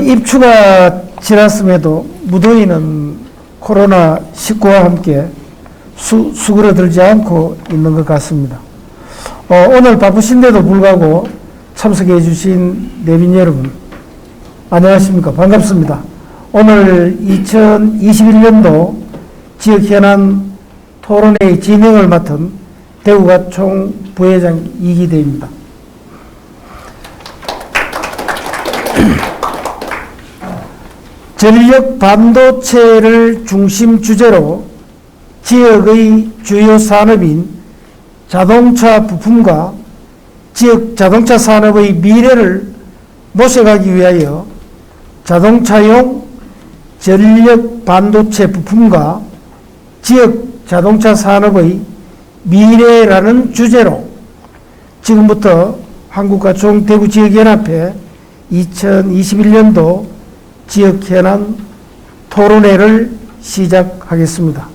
입추가 지났음에도 무더위는 코로나19와 함께 수그러들지 않고 있는 것 같습니다. 오늘 바쁘신데도 불구하고 참석해 주신 내빈 여러분, 안녕하십니까. 반갑습니다. 오늘 2021년도 지역 현안 토론회의 진행을 맡은 대구가총 부회장 이기대입니다. 전력 반도체를 중심 주제로 지역의 주요 산업인 자동차 부품과 지역 자동차 산업의 미래를 모색하기 위하여 자동차용 전력 반도체 부품과 지역 자동차 산업의 미래라는 주제로 지금부터 한국가총 대구지역연합회 2021년도 지역 현안 토론회를 시작하겠습니다.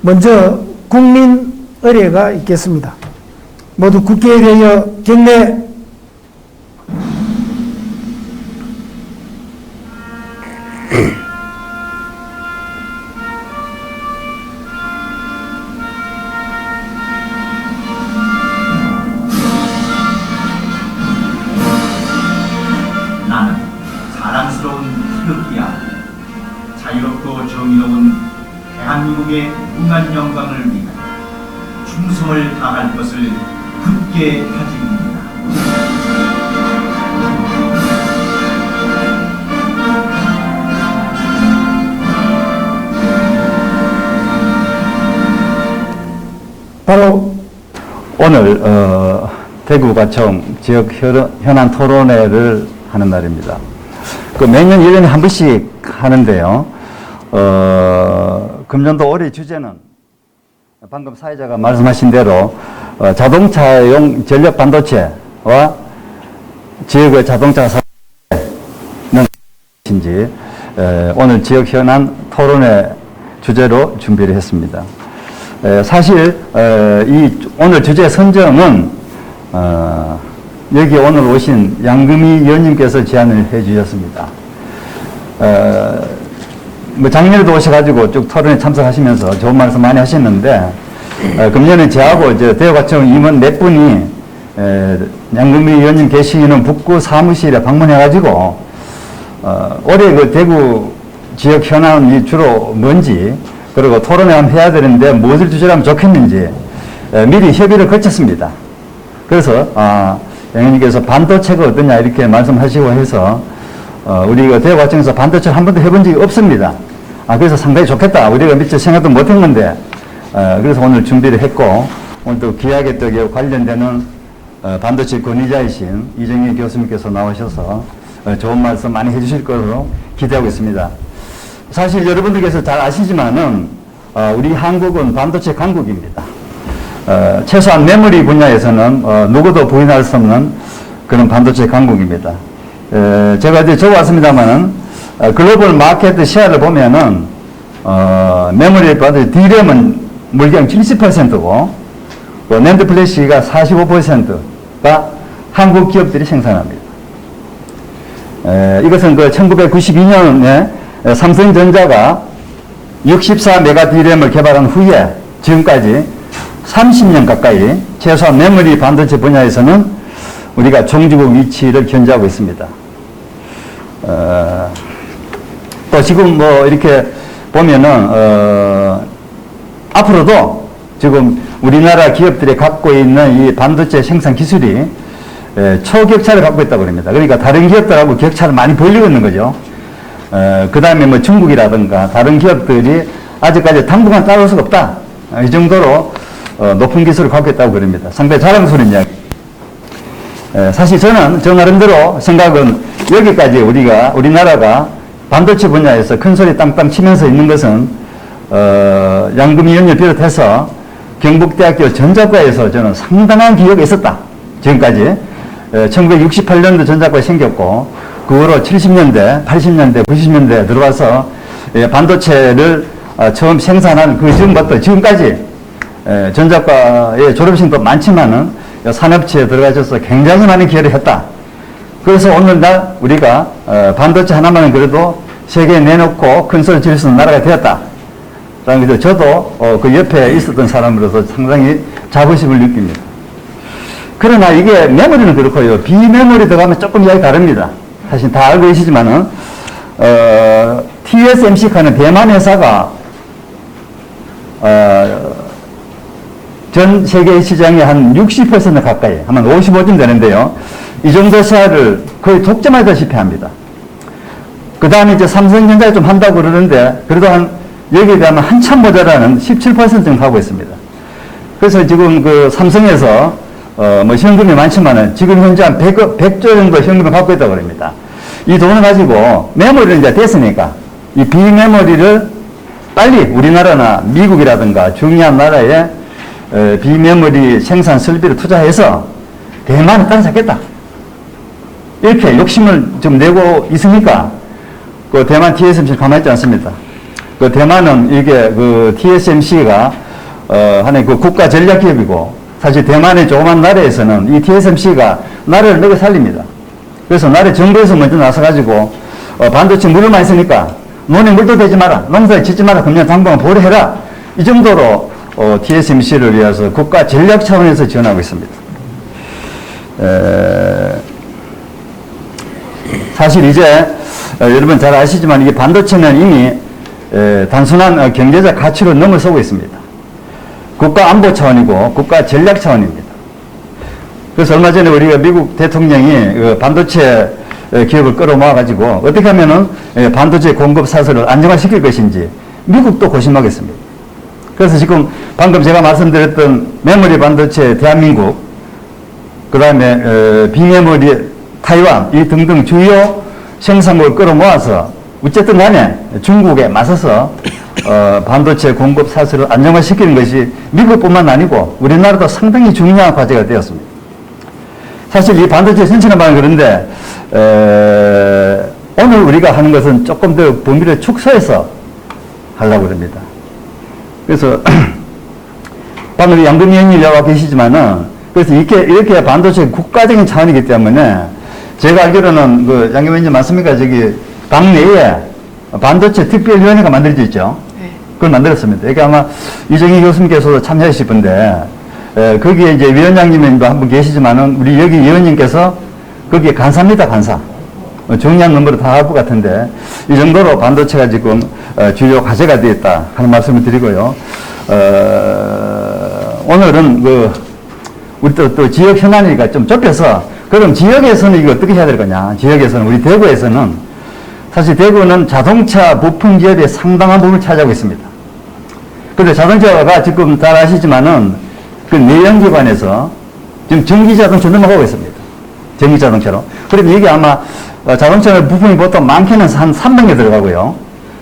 먼저 국민 의례가 있겠습니다. 모두 국회에 대하여 경례. 나는 자랑스러운 태극기야. 자유롭고 정의로운 대한민국의 무한 영광을 위하여 충성을 다할 것을 굳게 다짐합니다. 바로 오늘 대구가총 지역 현안 토론회를 하는 날입니다. 매년 1년에 한 번씩 하는데요. 금년도 올해 주제는 방금 사회자가 말씀하신 대로 자동차용 전력 반도체와 지역의 자동차 사업은 무엇인지 오늘 지역 현안 토론회 주제로 준비를 했습니다. 사실 오늘 주제 선정은 여기 오늘 오신 양금희 의원님께서 제안을 해 주셨습니다. 작년에도 오셔가지고 쭉 토론에 참석하시면서 좋은 말씀 많이 하셨는데, 금년에 저하고 대구가총 임원 몇 분이 양금희 의원님 계시는 북구 사무실에 방문해가지고, 올해 그 대구 지역 현안이 주로 뭔지, 그리고 토론회 한번 해야 되는데 무엇을 주제로 하면 좋겠는지 미리 협의를 거쳤습니다. 그래서 양 의원님께서 반도체가 어떠냐 이렇게 말씀하시고 해서 우리가 대구가총에서 반도체를 한 번도 해본 적이 없습니다. 그래서 상당히 좋겠다. 우리가 미처 생각도 못한 건데, 그래서 오늘 준비를 했고, 오늘 또 귀하게 또 관련되는 반도체 권위자이신 이정희 교수님께서 나오셔서 좋은 말씀 많이 해주실 것으로 기대하고 있습니다. 사실 여러분들께서 잘 아시지만은 우리 한국은 반도체 강국입니다. 최소한 메모리 분야에서는 누구도 부인할 수 없는 그런 반도체 강국입니다. 제가 이제 적어왔습니다만은 글로벌 마켓 시야를 보면은 메모리 반도체 D램은 물량 70%고 낸드 플래시가 45%가 한국 기업들이 생산합니다. 이것은 그 1992년에 삼성전자가 64메가 D램을 개발한 후에 지금까지 30년 가까이 최소한 메모리 반도체 분야에서는 우리가 종주국 위치를 견지하고 있습니다. 또 지금 이렇게 보면은 앞으로도 지금 우리나라 기업들이 갖고 있는 이 반도체 생산 기술이 초격차를 갖고 있다고 합니다. 그러니까 다른 기업들하고 격차를 많이 벌리고 있는 거죠. 그 다음에 중국이라든가 다른 기업들이 아직까지 당분간 따라올 수가 없다. 이 정도로 높은 기술을 갖고 있다고 그럽니다. 상당히 자랑스러운 이야기. 사실 저는 저 나름대로 생각은 여기까지 우리나라가 반도체 분야에서 큰 소리 땅땅 치면서 있는 것은 양금희 의원을 비롯해서 경북대학교 전자과에서 저는 상당한 기여가 있었다. 지금까지 1968년도 전자과가 생겼고 그 후로 70년대, 80년대, 90년대에 들어와서 반도체를 처음 생산한 그 즈음부터 지금까지 전자과의 졸업생도 많지만은 산업체에 들어가셔서 굉장히 많은 기여를 했다. 그래서 오늘날 우리가 반도체 하나만은 그래도 세계에 내놓고 큰 소리 지를 수 있는 나라가 되었다. 그래서 저도 그 옆에 있었던 사람으로서 상당히 자부심을 느낍니다. 그러나 이게 메모리는 그렇고요. 비메모리 들어가면 조금 이야기 다릅니다. 사실 다 알고 계시지만은 TSMC라는 대만 회사가 전 세계 시장의 한 60% 가까이, 아마 55쯤 되는데요. 이 정도 시야를 거의 독점하다시피 합니다. 그 다음에 이제 삼성전자가 좀 한다고 그러는데, 그래도 여기에 비하면 한참 모자라는 17% 정도 하고 있습니다. 그래서 지금 그 삼성에서, 뭐 현금이 많지만은 지금 현재 한 100조 정도 현금을 갖고 있다고 그럽니다. 이 돈을 가지고 메모리를 이제 됐으니까 이 비메모리를 빨리 우리나라나 미국이라든가 중요한 나라에 비메모리 생산 설비를 투자해서 대만을 따라잡겠다. 이렇게 욕심을 좀 내고 있으니까 그 대만 TSMC는 가만히 있지 않습니다. 그 대만은 이게 그 TSMC가 하나의 그 국가 전략 기업이고 사실 대만의 조그만 나라에서는 이 TSMC가 나라를 먹여 살립니다. 그래서 나라 정부에서 먼저 나서가지고 반도체 물을 많이 쓰니까 논에 물도 대지 마라, 농사에 짓지 마라, 금년 당분간 보류해라. 이 정도로 TSMC를 위해서 국가 전략 차원에서 지원하고 있습니다. 사실 이제 여러분 잘 아시지만 이게 반도체는 이미 단순한 경제적 가치로 넘어서고 있습니다. 국가 안보 차원이고 국가 전략 차원입니다. 그래서 얼마 전에 우리가 미국 대통령이 그 반도체 기업을 끌어모아가지고 어떻게 하면은 반도체 공급 사슬을 안정화시킬 것인지 미국도 고심하겠습니다. 그래서 지금 방금 제가 말씀드렸던 메모리 반도체 대한민국, 그 다음에 비메모리 타이완 이 등등 주요 생산국을 끌어모아서 어쨌든 간에 중국에 맞서서 반도체 공급 사슬을 안정화시키는 것이 미국뿐만 아니고 우리나라도 상당히 중요한 과제가 되었습니다. 사실 이 반도체 전체는 말은 그런데 오늘 우리가 하는 것은 조금 더 범위를 축소해서 하려고 합니다. 그래서 방금 양금 의원님 나와 계시지만은 그래서 이렇게 반도체 국가적인 차원이기 때문에 제가 알기로는 그 양금 의원님 맞습니까? 저기 당내에 반도체 특별위원회가 만들어져 있죠. 네. 그걸 만들었습니다. 이게 아마 이정희 교수님께서도 참여하실 건데 거기에 이제 위원장님도 한 분 계시지만은 우리 여기 위원님께서 거기에 간사입니다, 간사. 중요한 넘버를 다 할 것 같은데 이 정도로 반도체가 지금 주요 과제가 되었다 하는 말씀을 드리고요. 오늘은 우리 또 지역 현안이니까 좀 좁혀서 그럼 지역에서는 이거 어떻게 해야 될 거냐? 지역에서는 우리 대구에서는 사실 대구는 자동차 부품 기업의 상당한 부분을 차지하고 있습니다. 그런데 자동차가 지금 잘 아시지만은 그 내연기관에서 지금 전기자동차 넘어가고 있습니다. 전기자동차로. 그런데 이게 아마 자동차 부품이 보통 많게는 한 300개 들어가고요.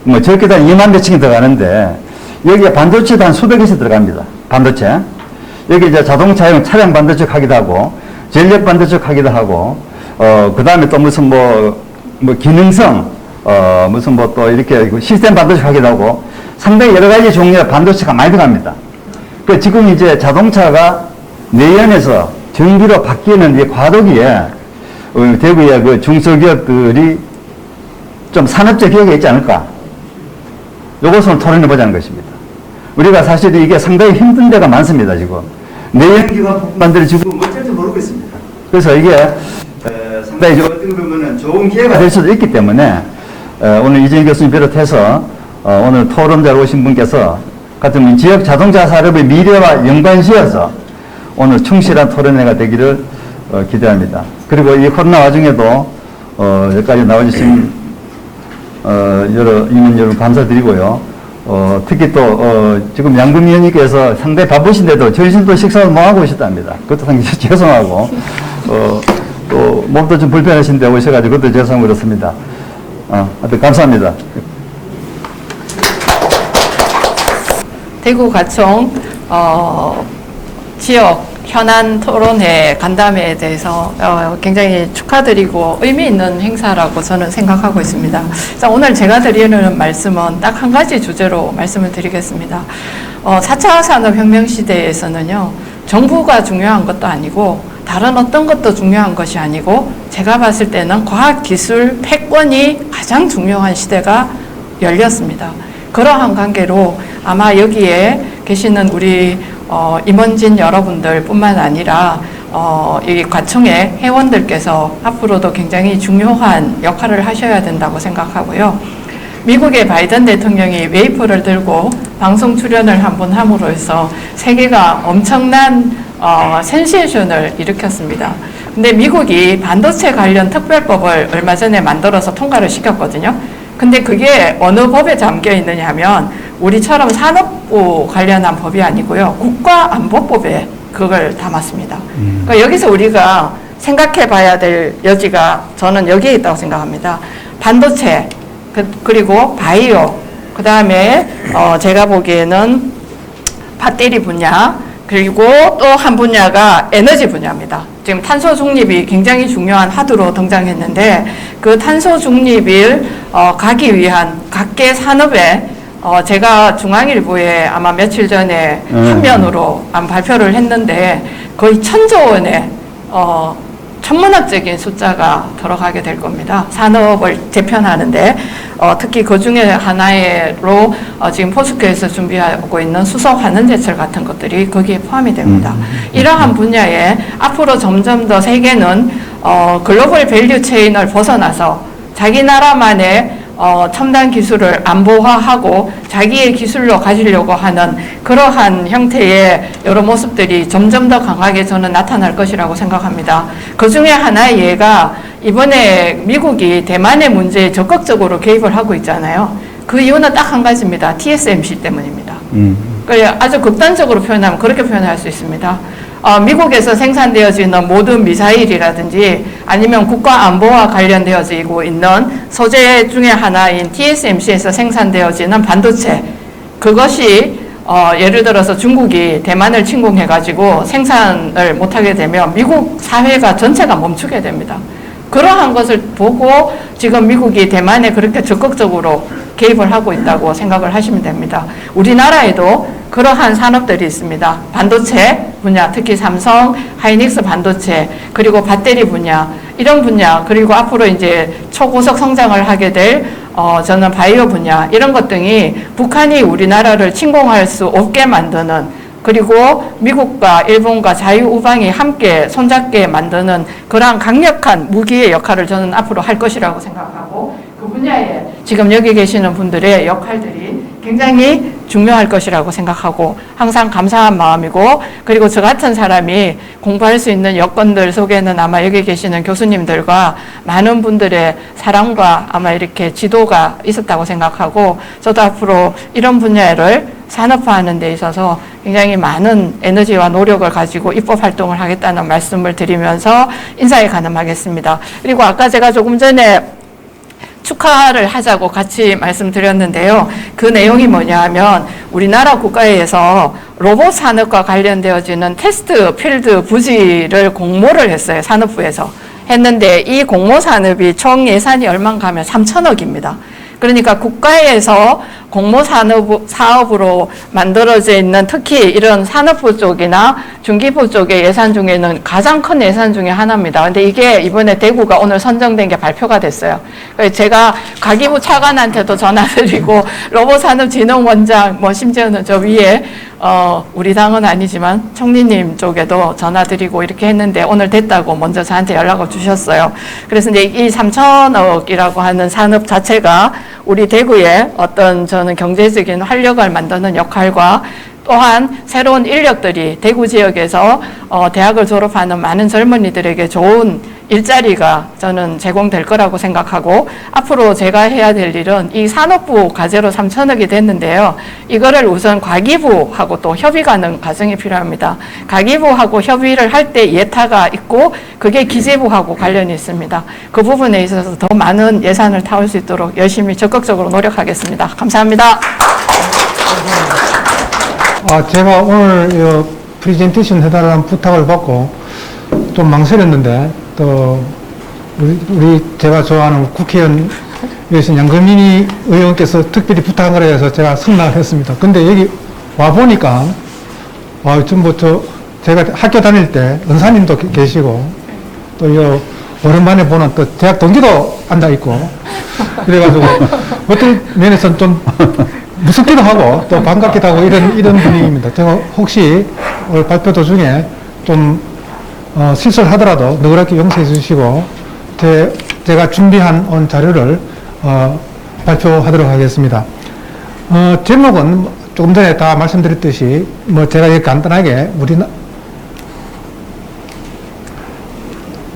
뭐 적게도 한 2만 몇층이 들어가는데 여기에 반도체도 한 수백 개씩 들어갑니다. 반도체. 여기 이제 자동차용 차량 반도체 하기도 하고 전력 반도체 하기도 하고 그 다음에 또 무슨 뭐 기능성 무슨 뭐 또 이렇게 시스템 반도체 하기도 하고 상당히 여러 가지 종류의 반도체가 많이 들어갑니다. 그 지금 이제 자동차가 내연에서 전기로 바뀌는 이 과도기에 대구의 그 중소기업들이 좀 산업적 기회가 있지 않을까? 이것을 토론해 보자는 것입니다. 우리가 사실 이게 상당히 힘든 데가 많습니다, 지금. 내연기관 만들어지고 어쩔지 모르고 있습니다. 그래서 이게 상당히 어떻게 보면 좋은 기회가 될 수도 있기 때문에 오늘 이정희 교수님 비롯해서 오늘 토론자로 오신 분께서 같은 지역 자동차 산업의 미래와 연관지어서 오늘 충실한 토론회가 되기를 기대합니다. 그리고 이 코로나 와중에도 여기까지 나와주신 여러 임원 여러분 감사드리고요. 특히 또 지금 양금 위원님께서 상당히 바쁘신데도 전신도 식사를 못 하고 오셨답니다. 그것도 상당히 죄송하고 또 몸도 좀 불편하신데 오셔가지고 그것도 죄송하고 그렇습니다. 하여튼 감사합니다. 대구 가청 지역 현안 토론회 간담회에 대해서 굉장히 축하드리고 의미 있는 행사라고 저는 생각하고 있습니다. 자, 오늘 제가 드리는 말씀은 딱 한 가지 주제로 말씀을 드리겠습니다. 4차 산업혁명 시대에서는요, 정부가 중요한 것도 아니고 다른 어떤 것도 중요한 것이 아니고 제가 봤을 때는 과학기술 패권이 가장 중요한 시대가 열렸습니다. 그러한 관계로 아마 여기에 계시는 우리 임원진 여러분들 뿐만 아니라 이 과청의 회원들께서 앞으로도 굉장히 중요한 역할을 하셔야 된다고 생각하고요. 미국의 바이든 대통령이 웨이퍼를 들고 방송 출연을 한번 함으로 해서 세계가 엄청난 센세이션을 일으켰습니다. 근데 미국이 반도체 관련 특별법을 얼마 전에 만들어서 통과를 시켰거든요. 근데 그게 어느 법에 잠겨 있느냐 하면 우리처럼 산업부 관련한 법이 아니고요. 국가안보법에 그걸 담았습니다. 그러니까 여기서 우리가 생각해 봐야 될 여지가 저는 여기에 있다고 생각합니다. 반도체, 그리고 바이오, 그 다음에 제가 보기에는 배터리 분야, 그리고 또 한 분야가 에너지 분야입니다. 지금 탄소 중립이 굉장히 중요한 화두로 등장했는데 그 탄소 중립을 가기 위한 각계 산업에 제가 중앙일보에 아마 며칠 전에 한면으로 발표를 했는데 거의 1,000조 원의 천문학적인 숫자가 들어가게 될 겁니다. 산업을 재편하는데 특히 그 중에 하나로 지금 포스코에서 준비하고 있는 수소 환원제철 같은 것들이 거기에 포함이 됩니다. 이러한 분야에 앞으로 점점 더 세계는 글로벌 밸류 체인을 벗어나서 자기 나라만의 첨단 기술을 안보화하고 자기의 기술로 가지려고 하는 그러한 형태의 여러 모습들이 점점 더 강하게 저는 나타날 것이라고 생각합니다. 그 중에 하나의 예가 이번에 미국이 대만의 문제에 적극적으로 개입을 하고 있잖아요. 그 이유는 딱 한 가지입니다. TSMC 때문입니다. 아주 극단적으로 표현하면 그렇게 표현할 수 있습니다. 미국에서 생산되어지는 모든 미사일이라든지 아니면 국가안보와 관련되어지고 있는 소재 중에 하나인 TSMC에서 생산되어지는 반도체, 그것이 예를 들어서 중국이 대만을 침공해가지고 생산을 못하게 되면 미국 사회가 전체가 멈추게 됩니다. 그러한 것을 보고 지금 미국이 대만에 그렇게 적극적으로 개입을 하고 있다고 생각을 하시면 됩니다. 우리나라에도 그러한 산업들이 있습니다. 반도체 분야, 특히 삼성, 하이닉스 반도체, 그리고 배터리 분야, 이런 분야, 그리고 앞으로 이제 초고속 성장을 하게 될 저는 바이오 분야, 이런 것 등이 북한이 우리나라를 침공할 수 없게 만드는, 그리고 미국과 일본과 자유우방이 함께 손잡게 만드는 그러한 강력한 무기의 역할을 저는 앞으로 할 것이라고 생각하고, 그 분야에 지금 여기 계시는 분들의 역할들이 굉장히 중요할 것이라고 생각하고 항상 감사한 마음이고, 그리고 저 같은 사람이 공부할 수 있는 여건들 속에는 아마 여기 계시는 교수님들과 많은 분들의 사랑과 아마 이렇게 지도가 있었다고 생각하고, 저도 앞으로 이런 분야를 산업화하는 데 있어서 굉장히 많은 에너지와 노력을 가지고 입법 활동을 하겠다는 말씀을 드리면서 인사에 가늠하겠습니다. 그리고 아까 제가 조금 전에 축하를 하자고 같이 말씀드렸는데요. 그 내용이 뭐냐 하면 우리나라 국가에서 로봇 산업과 관련되어지는 테스트 필드 부지를 공모를 했어요. 산업부에서. 했는데 이 공모 산업이 총 예산이 얼마인가 하면 3천억입니다. 그러니까 국가에서 공모 사업으로 만들어져 있는 특히 이런 산업부 쪽이나 중기부 쪽의 예산 중에는 가장 큰 예산 중에 하나입니다. 근데 이게 이번에 대구가 오늘 선정된 게 발표가 됐어요. 그래서 제가 가기부 차관한테도 전화드리고 로봇산업진흥원장 심지어는 저 위에 우리 당은 아니지만 총리님 쪽에도 전화드리고 이렇게 했는데 오늘 됐다고 먼저 저한테 연락을 주셨어요. 그래서 이제 이 3천억이라고 하는 산업 자체가 우리 대구에 어떤 저는 경제적인 활력을 만드는 역할과 또한 새로운 인력들이 대구 지역에서 대학을 졸업하는 많은 젊은이들에게 좋은 일자리가 저는 제공될 거라고 생각하고, 앞으로 제가 해야 될 일은 이 산업부 과제로 3천억이 됐는데요. 이거를 우선 과기부하고 또 협의 가는 과정이 필요합니다. 과기부하고 협의를 할 때 예타가 있고 그게 기재부하고 관련이 있습니다. 그 부분에 있어서 더 많은 예산을 타올 수 있도록 열심히 적극적으로 노력하겠습니다. 감사합니다. 제가 오늘 프레젠테이션 해달라는 부탁을 받고 좀 망설였는데, 또 우리 제가 좋아하는 국회의원 양금민이 의원께서 특별히 부탁한 거라 해서 제가 승낙을 했습니다. 근데 여기 와 보니까 전부 제가 학교 다닐 때 은사님도 계시고 또 오랜만에 보는 또 대학 동기도 앉아있고 그래가지고 어떤 면에서는 좀 무섭기도 하고 또 반갑기도 하고 이런 분위기입니다. 제가 혹시 오늘 발표 도중에 좀 실수를 하더라도 너그럽게 용서해 주시고 제가 준비한 자료를 발표하도록 하겠습니다. 제목은 조금 전에 다 말씀드렸듯이 제가 여기 간단하게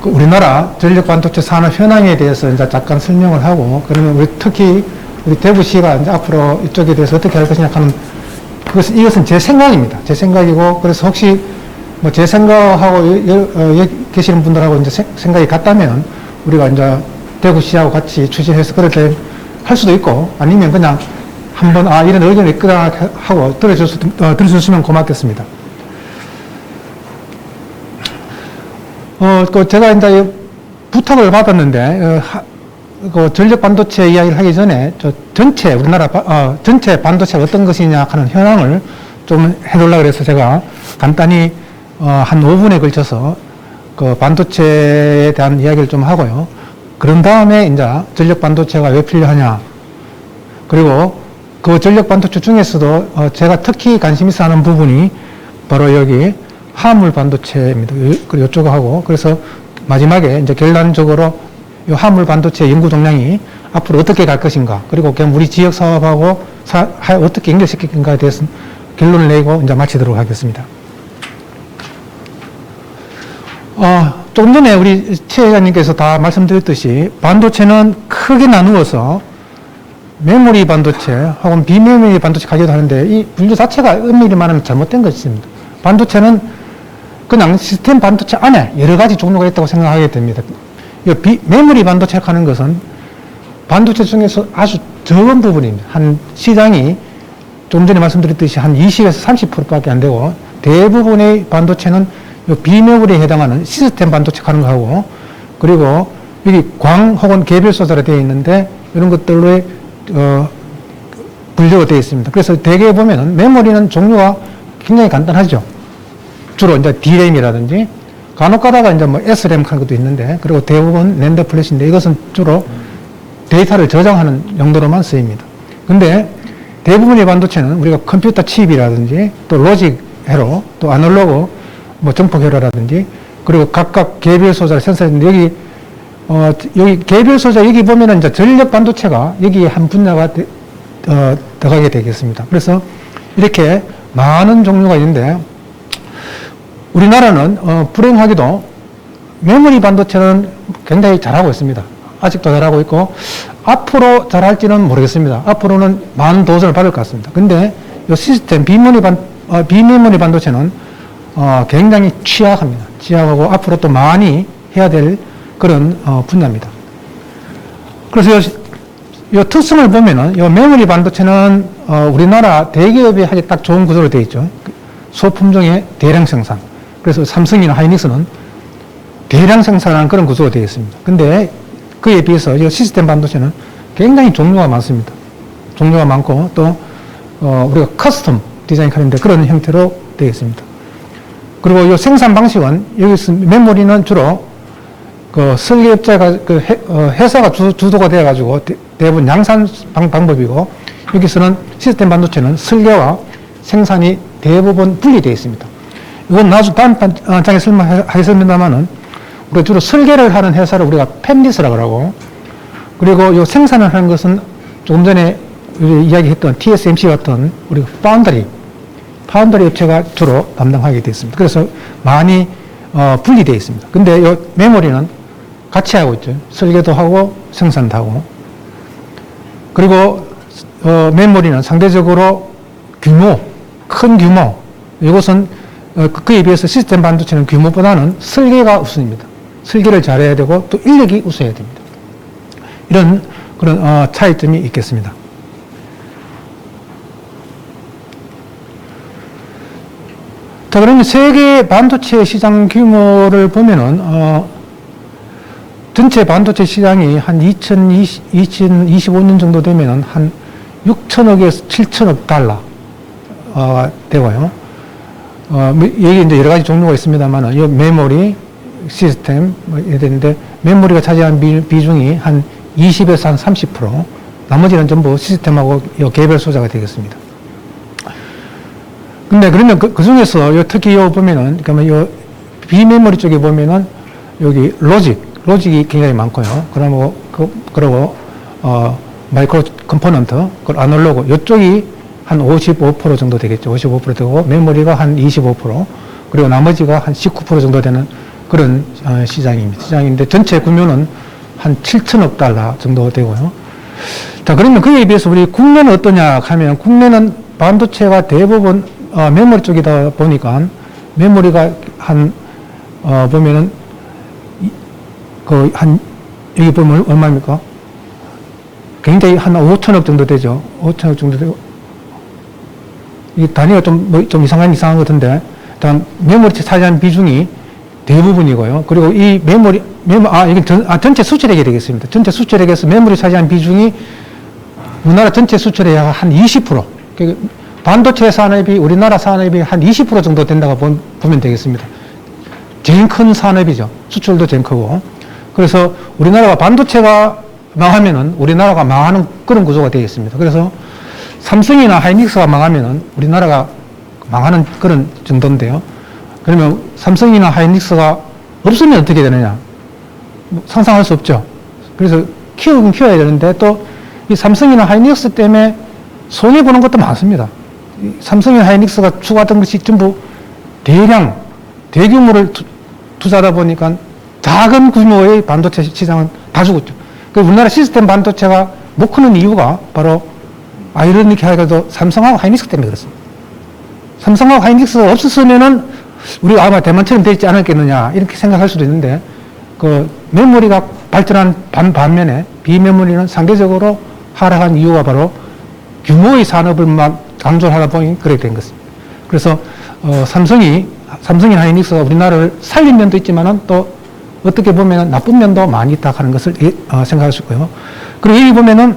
우리나라 전력 반도체 산업 현황에 대해서 이제 잠깐 설명을 하고, 그러면 특히 우리 대구시가 이제 앞으로 이쪽에 대해서 어떻게 할 것이냐 하는 이것은 제 생각입니다. 제 생각이고, 그래서 혹시 제 생각하고 여기 계시는 분들하고 이제 생각이 같다면 우리가 이제 대구시하고 같이 추진해서 그렇게 할 수도 있고, 아니면 그냥 한번 이런 의견이 있구나 하고 들어주시면 고맙겠습니다. 제가 이제 부탁을 받았는데, 전력 반도체 이야기를 하기 전에, 전체, 우리나라, 전체 반도체가 어떤 것이냐 하는 현황을 좀 해달라고 그래서 제가 간단히, 한 5분에 걸쳐서 그 반도체에 대한 이야기를 좀 하고요. 그런 다음에 이제 전력 반도체가 왜 필요하냐. 그리고 그 전력 반도체 중에서도 제가 특히 관심 있어 하는 부분이 바로 여기 화물 반도체입니다. 그리고 이쪽으로 하고, 그래서 마지막에 이제 결론적으로 이 화물 반도체 연구 동향이 앞으로 어떻게 갈 것인가, 그리고 그냥 우리 지역 사업하고 어떻게 연결시킬 건가에 대해서 결론을 내고 이제 마치도록 하겠습니다. 조금 전에 우리 최 회장님께서 다 말씀드렸듯이 반도체는 크게 나누어서 메모리 반도체 혹은 비메모리 반도체 가지고 하는데, 이 분류 자체가 엄밀히 말하면 잘못된 것입니다. 반도체는 그냥 시스템 반도체 안에 여러 가지 종류가 있다고 생각하게 됩니다. 메모리 반도체 하는 것은 반도체 중에서 아주 적은 부분입니다. 한 시장이 좀 전에 말씀드렸듯이 한 20에서 30%밖에 안 되고, 대부분의 반도체는 비메모리에 해당하는 시스템 반도체 하는 거하고, 그리고 여기 광 혹은 개별 소재로 되어 있는데 이런 것들로 분류가 되어 있습니다. 그래서 대개 보면은 메모리는 종류가 굉장히 간단하죠. 주로 이제 D램이라든지 간혹 가다가 이제 SRAM 하는 것도 있는데, 그리고 대부분 랜더 플래시인데 이것은 주로 데이터를 저장하는 용도로만 쓰입니다. 근데 대부분의 반도체는 우리가 컴퓨터 칩이라든지 또 로직 회로 또 아날로그 정폭 회로라든지, 그리고 각각 개별 소재 센서인데 여기 개별 소재 여기 보면은 이제 전력 반도체가 여기 한 분야가 들어가게 되겠습니다. 그래서 이렇게 많은 종류가 있는데, 우리나라는 불행하게도 메모리 반도체는 굉장히 잘하고 있습니다. 아직도 잘하고 있고 앞으로 잘할지는 모르겠습니다. 앞으로는 많은 도전을 받을 것 같습니다. 근데 이 시스템 비메모리 반도체는 굉장히 취약합니다. 취약하고 앞으로 또 많이 해야 될 그런 분야입니다. 그래서 이 특성을 보면은 이 메모리 반도체는 우리나라 대기업이 하기 딱 좋은 구조로 되어 있죠. 소품종의 대량 생산. 그래서 삼성이나 하이닉스는 대량 생산하는 그런 구조가 되어 있습니다. 근데 그에 비해서 이 시스템 반도체는 굉장히 종류가 많습니다. 종류가 많고 또 우리가 커스텀 디자인하는데 그런 형태로 되어 있습니다. 그리고 이 생산 방식은 여기서 메모리는 주로 그 설계업자가 회사가 주도가 되어 가지고 대부분 양산 방법이고, 여기서는 시스템 반도체는 설계와 생산이 대부분 분리되어 있습니다. 이건 나중에 다음 장에 설명하겠습니다만은, 우리가 주로 설계를 하는 회사를 우리가 팹리스라고 하고, 그리고 이 생산을 하는 것은 조금 전에 이야기했던 TSMC 같은 우리 파운드리 업체가 주로 담당하게 되어 있습니다. 그래서 많이 분리되어 있습니다. 근데 이 메모리는 같이 하고 있죠. 설계도 하고 생산도 하고. 그리고 메모리는 상대적으로 큰 규모, 이것은 그에 비해서 시스템 반도체는 규모보다는 설계가 우선입니다. 설계를 잘해야 되고 또 인력이 우선해야 됩니다. 이런 그런 차이점이 있겠습니다. 자, 그러면 세계 반도체 시장 규모를 보면은 전체 반도체 시장이 한 2025년 정도 되면은 한 6천억에서 7천억 달러 되고요. 여기 이제 여러 가지 종류가 있습니다만, 이 메모리, 시스템, 뭐, 이래 되는데, 메모리가 차지하는 비중이 한 20에서 한 30%, 나머지는 전부 시스템하고 이 개별 소자가 되겠습니다. 근데 그러면 그 중에서 특히 요 보면은, 그러면 요 비메모리 쪽에 보면은, 여기 로직이 굉장히 많고요. 그리고 마이크로 컴포넌트, 그 아날로그, 요쪽이 한 55% 정도 되겠죠. 55% 되고, 메모리가 한 25%, 그리고 나머지가 한 19% 정도 되는 그런 시장인데, 전체 규모는 한 7천억 달러 정도 되고요. 자, 그러면 그에 비해서 우리 국내는 어떠냐 하면, 국내는 반도체가 대부분 메모리 쪽이다 보니까, 메모리가 보면은, 여기 보면 얼마입니까? 굉장히 한 5천억 정도 되죠. 5천억 정도 되고. 이 단위가 좀 이상한 것 같은데, 일단 메모리 차지하는 비중이 대부분이고요. 그리고 이 이게 전체 수출액이 되겠습니다. 전체 수출액에서 메모리 차지하는 비중이 우리나라 전체 수출액의 한 20%. 반도체 산업이 우리나라 산업이 한 20% 정도 된다고 보면 되겠습니다. 제일 큰 산업이죠. 수출도 제일 크고. 그래서 우리나라가 반도체가 망하면은 우리나라가 망하는 그런 구조가 되겠습니다. 그래서 삼성이나 하이닉스가 망하면은 우리나라가 망하는 그런 정도인데요. 그러면 삼성이나 하이닉스가 없으면 어떻게 되느냐? 상상할 수 없죠. 그래서 키우긴 키워야 되는데 또 이 삼성이나 하이닉스 때문에 손해보는 것도 많습니다. 삼성이나 하이닉스가 추구하던 것이 전부 대규모를 투자하다 보니까 작은 규모의 반도체 시장은 다 죽었죠. 우리나라 시스템 반도체가 못 크는 이유가 바로 아이러니하게도 삼성하고 하이닉스 때문에 그렇습니다. 삼성하고 하이닉스가 없었으면은 우리가 아마 대만처럼 되지 않았겠느냐 이렇게 생각할 수도 있는데 그 메모리가 발전한 반면에 비메모리는 상대적으로 하락한 이유가 바로 규모의 산업을만 강조를 하다 보니 그렇게 된 것입니다. 그래서 삼성이나 하이닉스가 우리나라를 살린 면도 있지만은 또 어떻게 보면 나쁜 면도 많이 있다 하는 것을 생각할 수 있고요. 그리고 여기 보면은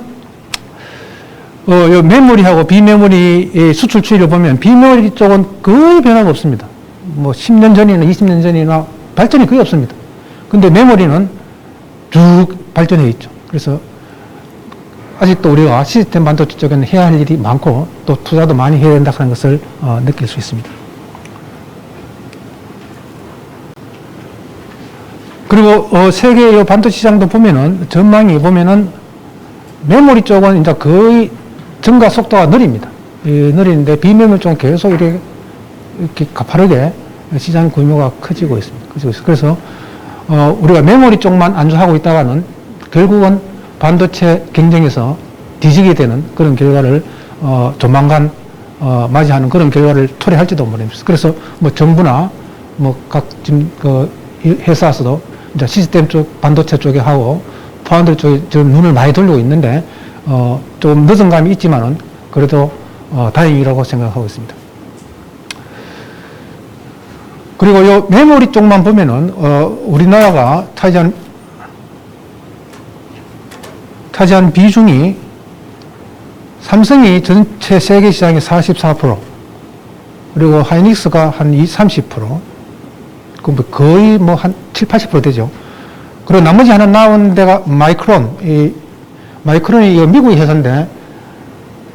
메모리하고 비메모리의 수출 추이를 보면 비메모리 쪽은 거의 변화가 없습니다. 뭐 10년 전이나 20년 전이나 발전이 거의 없습니다. 근데 메모리는 쭉 발전해 있죠. 그래서 아직도 우리가 시스템 반도체 쪽에는 해야 할 일이 많고 또 투자도 많이 해야 된다 하는 것을 느낄 수 있습니다. 그리고 세계 반도체 시장도 보면은 전망이 보면은 메모리 쪽은 이제 거의 증가 속도가 느립니다. 느리는데 비메모리 쪽은 계속 이렇게 가파르게 시장 규모가 커지고 있습니다. 그래서 우리가 메모리 쪽만 안주하고 있다가는 결국은 반도체 경쟁에서 뒤지게 되는 그런 결과를 조만간 맞이하는 그런 결과를 초래할지도 모릅니다. 그래서 뭐 정부나 뭐 각 지금 회사에서도 이제 시스템 쪽 반도체 쪽에 하고 파운드리 쪽에 지금 눈을 많이 돌리고 있는데 좀 늦은 감이 있지만은 그래도 다행이라고 생각하고 있습니다. 그리고 요 메모리 쪽만 보면은 우리나라가 차지한 비중이 삼성이 전체 세계 시장의 44%, 그리고 하이닉스가 한 30%, 거의 뭐 한 7, 80% 되죠. 그리고 나머지 하나 나온 데가 마이크론이 미국의 회사인데,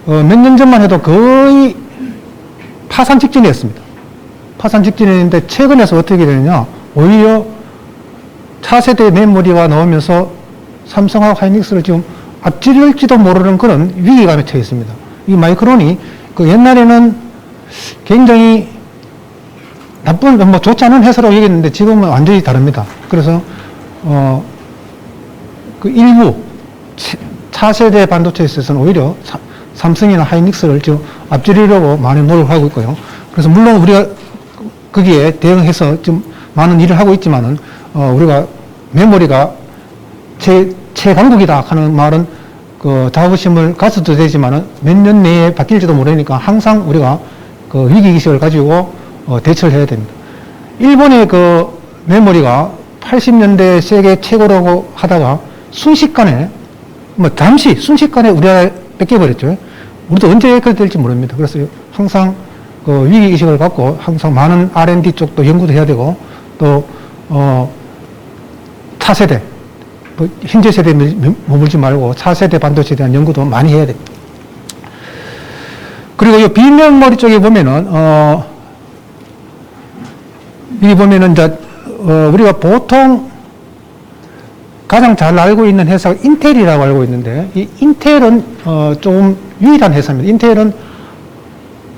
몇 년 전만 해도 거의 파산 직전이었습니다. 파산 직전이었는데, 최근에서 어떻게 되느냐, 오히려 차세대 메모리가 나오면서 삼성하고 하이닉스를 지금 앞지를지도 모르는 그런 위기감에 처해 있습니다. 이 마이크론이 옛날에는 굉장히 뭐 좋지 않은 회사라고 얘기했는데 지금은 완전히 다릅니다. 그래서 일부 차세대 반도체에 있어서는 오히려 삼성이나 하이닉스를 지금 앞지르려고 많이 노력하고 있고요. 그래서 물론 우리가 거기에 대응해서 좀 많은 일을 하고 있지만은 우리가 메모리가 최강국이다 하는 말은 자부심을 가져도 되지만은 몇 년 내에 바뀔지도 모르니까 항상 우리가 위기의식을 가지고 대처를 해야 됩니다. 일본의 메모리가 80년대 세계 최고라고 하다가 순식간에 우리나라에 뺏겨버렸죠. 우리도 언제 그렇게 될지 모릅니다. 그래서 항상 그 위기의식을 갖고 항상 많은 R&D 쪽도 연구도 해야 되고, 또, 차세대, 뭐 현재 세대에 머물지 말고 차세대 반도체에 대한 연구도 많이 해야 됩니다. 그리고 이 비메모리 쪽에 보면은, 여기 보면은 이제, 우리가 보통 가장 잘 알고 있는 회사가 인텔이라고 알고 있는데, 이 인텔은, 좀 유일한 회사입니다. 인텔은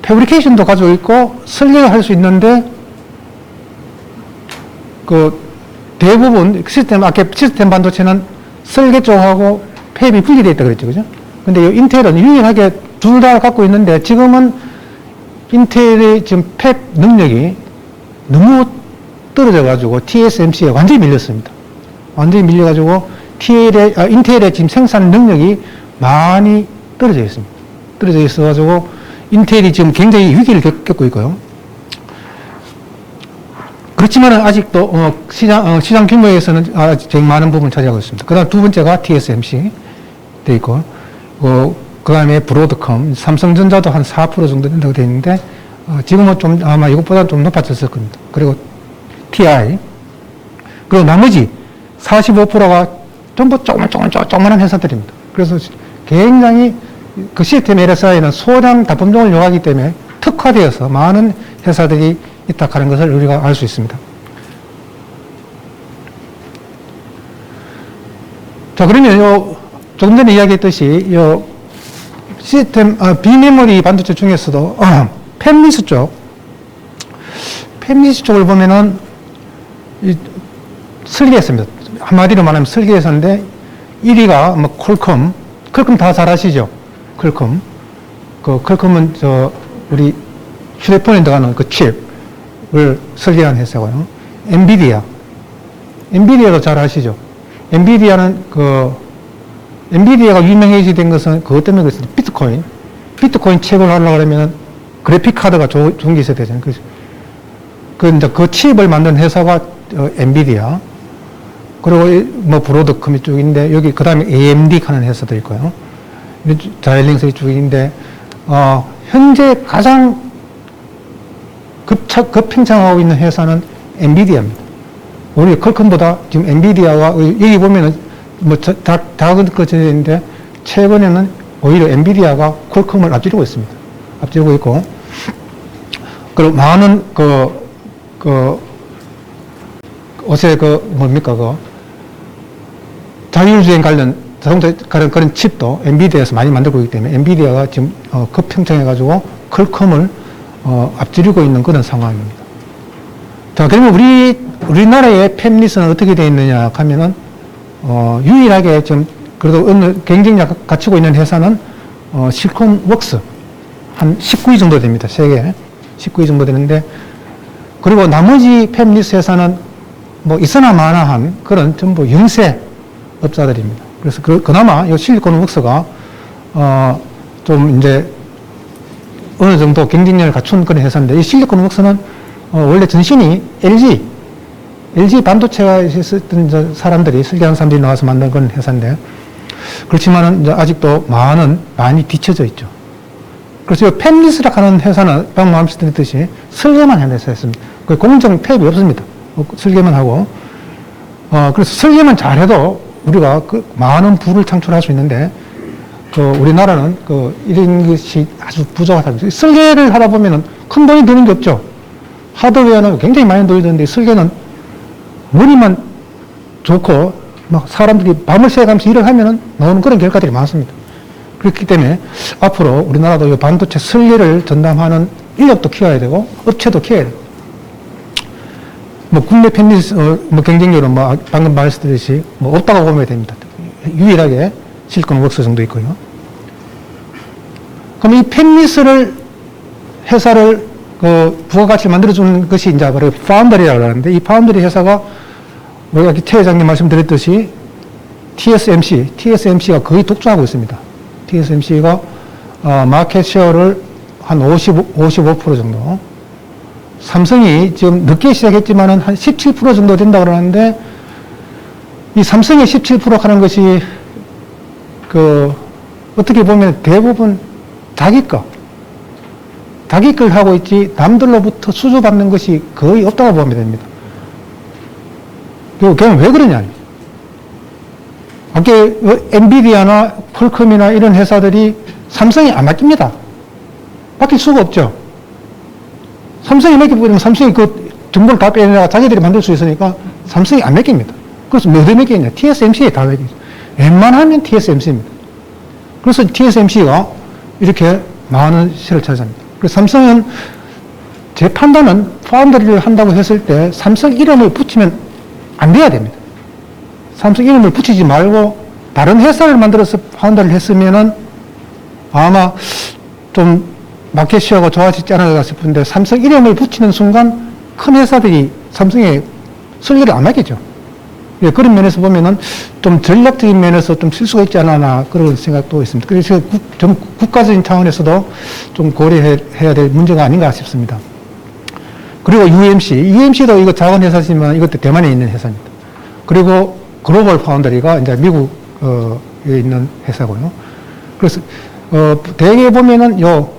패브리케이션도 가지고 있고, 설계를 할 수 있는데, 그, 대부분 아까 시스템 반도체는 설계 쪽하고 팹이 분리되어 있다 그랬죠. 그죠? 근데 이 인텔은 유일하게 둘 다 갖고 있는데, 지금은 인텔의 지금 팹 능력이 너무 떨어져가지고 TSMC가 완전히 밀렸습니다. 완전히 밀려가지고 인텔의 지금 생산 능력이 많이 떨어져 있습니다. 떨어져 있어가지고 인텔이 지금 굉장히 위기를 겪고 있고요. 그렇지만 아직도 시장 규모에서는 아직 제일 많은 부분을 차지하고 있습니다. 그 다음 두 번째가 TSMC 돼 있고, 그 다음에 브로드컴, 삼성전자도 한 4% 정도 된다고 되어 있는데, 지금은 좀 아마 이것보다 좀 높아졌을 겁니다. 그리고 TI, 그리고 나머지 45%가 전부 조그만한 회사들입니다. 그래서 굉장히 그 시스템 LSI는 소량 다품종을 요구하기 때문에 특화되어서 많은 회사들이 있다 하는 것을 우리가 알 수 있습니다. 자, 그러면 조금 전에 이야기했듯이 시스템, 비메모리 반도체 중에서도 팹리스 쪽을 보면은 설계했습니다. 한마디로 말하면 설계했었는데 1위가 뭐 퀄컴 다 잘 아시죠? 퀄컴은 우리 휴대폰에 들어가는 그 칩을 설계한 회사고요. 엔비디아도 잘 아시죠? 엔비디아가 유명해지된 것은 그것 때문에 그렇습니다. 비트코인 칩을 하려고 하면 그래픽 카드가 좋은 게 있어야 되잖아요. 그 칩을 만든 회사가 엔비디아, 그리고 뭐 브로드컴 이쪽인데, 여기 그 다음에 AMD 하는 회사도 있고요. 자일링스 이쪽인데, 현재 가장 급팽창하고 있는 회사는 엔비디아입니다. 우리 퀄컴보다 지금 엔비디아가, 여기 보면은 뭐 작은 것인데, 최근에는 오히려 엔비디아가 퀄컴을 앞지르고 있습니다. 앞지르고 있고, 그리고 많은 어제 자율주행 관련 자동차 그런 칩도 엔비디아에서 많이 만들고 있기 때문에 엔비디아가 지금 급팽창해가지고 퀄컴을 앞지르고 있는 그런 상황입니다. 자, 그러면 우리나라의 팹리스는 어떻게 되어 있느냐 하면은 유일하게 지금 그래도 어느 경쟁력 갖추고 있는 회사는 실콘웍스 한 19위 정도 됩니다. 세계 19위 정도 되는데, 그리고 나머지 팹리스 회사는 뭐 있으나 마나한 그런 전부 영세 업자들입니다. 그래서 그나마 이 실리콘웍스가 좀 이제 어느 정도 경쟁력을 갖춘 그런 회사인데, 이 실리콘웍스는 원래 전신이 LG 반도체가 있었던 사람들이, 설계하는 사람들이 나와서 만든 그런 회사인데, 그렇지만은 이제 아직도 많이 뒤쳐져 있죠. 그래서 이 팹리스라고 하는 회사는 방금 말씀드렸듯이 설계만 하는 회사였습니다. 공정 팹이 없습니다. 설계만 하고, 그래서 설계만 잘해도 우리가 많은 부를 창출할 수 있는데, 우리나라는 이런 것이 아주 부족하다. 설계를 하다 보면은 큰 돈이 드는 게 없죠. 하드웨어는 굉장히 많이 돈이 드는데, 설계는 머리만 좋고, 막 사람들이 밤을 새가면서 일을 하면은 나오는 그런 결과들이 많습니다. 그렇기 때문에 앞으로 우리나라도 이 반도체 설계를 전담하는 인력도 키워야 되고, 업체도 키워야 되고, 국내 팹리스, 경쟁률은 방금 말씀드렸듯이 없다고 보면 됩니다. 유일하게 실리콘웍스 정도 있고요. 그럼 이 팹리스를, 회사를, 부가가치를 만들어주는 것이 이제 바로 파운더리라고 하는데, 이 파운더리 회사가 우리가 최 회장님 말씀드렸듯이 TSMC가 거의 독주하고 있습니다. TSMC가 마켓 쉐어를 한 55% 정도. 삼성이 지금 늦게 시작했지만은 한 17% 정도 된다고 그러는데, 이 삼성의 17% 하는 것이 어떻게 보면 대부분 자기 거. 자기 걸 하고 있지 남들로부터 수주받는 것이 거의 없다고 보면 됩니다. 그냥 왜 그러냐. 아까 엔비디아나 퀄컴이나 이런 회사들이 삼성이 안 맡깁니다. 맡길 수가 없죠. 삼성이 맡겨버리면 삼성이 그 정보를 다 빼내다가 자기들이 만들 수 있으니까 삼성이 안 맡깁니다. 그래서 어디 맡기냐. TSMC에 다 맡기죠. 웬만하면 TSMC입니다. 그래서 TSMC가 이렇게 많은 시를 차지합니다. 그래서 삼성은 제 판단은 파운드리를 한다고 했을 때 삼성 이름을 붙이면 안 돼야 됩니다. 삼성 이름을 붙이지 말고 다른 회사를 만들어서 파운드리를 했으면은 아마 좀 마켓시어가 좋아지지 않을까 싶은데 삼성 이름을 붙이는 순간 큰 회사들이 삼성에 설계를 안 맡기죠. 예, 그런 면에서 보면은 좀 전략적인 면에서 좀 실수가 있지 않나 그런 생각도 있습니다. 그래서 좀 국가적인 차원에서도 좀 고려해야 될 문제가 아닌가 싶습니다. 그리고 UMC도 이거 작은 회사지만 이것도 대만에 있는 회사입니다. 그리고 글로벌 파운드리가 이제 미국에 있는 회사고요. 그래서 대개 보면은 요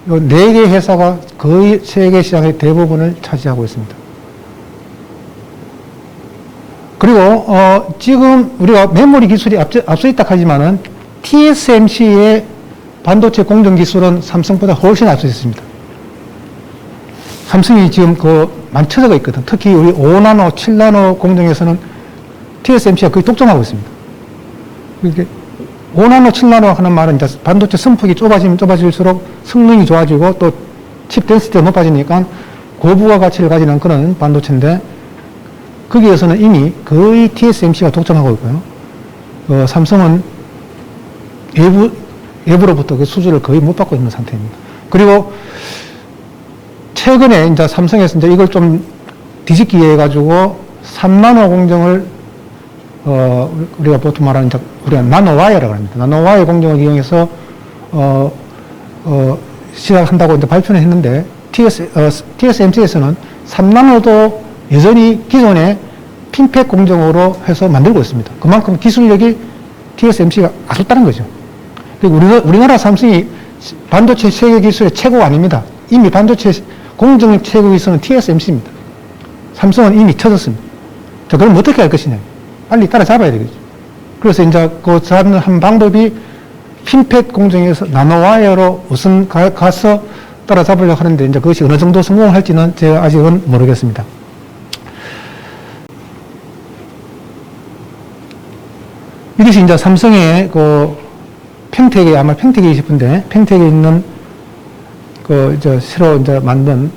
4개 회사가 거의 세계 시장의 대부분을 차지하고 있습니다. 그리고 지금 우리가 메모리 기술이 앞서 있다 하지만은 TSMC의 반도체 공정 기술은 삼성보다 훨씬 앞서 있습니다. 삼성이 지금 만쳐져가 있거든. 특히 우리 5나노, 7나노 공정에서는 TSMC가 거의 독점하고 있습니다. 이렇게 5나노, 7나노 하는 말은 이제 반도체 선폭이 좁아지면 좁아질수록 성능이 좋아지고 또 칩 덴시티가 높아지니까 고부가 가치를 가지는 그런 반도체인데 거기에서는 이미 거의 TSMC가 독점하고 있고요. 삼성은 외부로부터 그 수주를 거의 못 받고 있는 상태입니다. 그리고 최근에 이제 삼성에서 이제 이걸 좀 뒤집기 위해 가지고 3나노 공정을 우리가 보통 말하는 우리가 나노와이어라고 합니다. 나노와이어 공정을 이용해서 시작한다고 이제 발표를 했는데 TSMC에서는 3나노도 여전히 기존의 핀팩 공정으로 해서 만들고 있습니다. 그만큼 기술력이 TSMC가 아주 다른 거죠. 그리고 우리나라 삼성이 반도체 세계 기술의 최고가 아닙니다. 이미 반도체 공정 최고 기술은 TSMC입니다. 삼성은 이미 쳐졌습니다. 자, 그럼 어떻게 할 것이냐. 빨리 따라잡아야 되겠죠. 그래서 이제 그 잡는 한 방법이 핀팩 공정에서 나노와이어로 우선 가서 따라잡으려고 하는데 이제 그것이 어느 정도 성공할지는 제가 아직은 모르겠습니다. 이것이 이제 삼성의 평택에 아마 평택이 싶은데 평택에 있는 이제 새로 이제 만든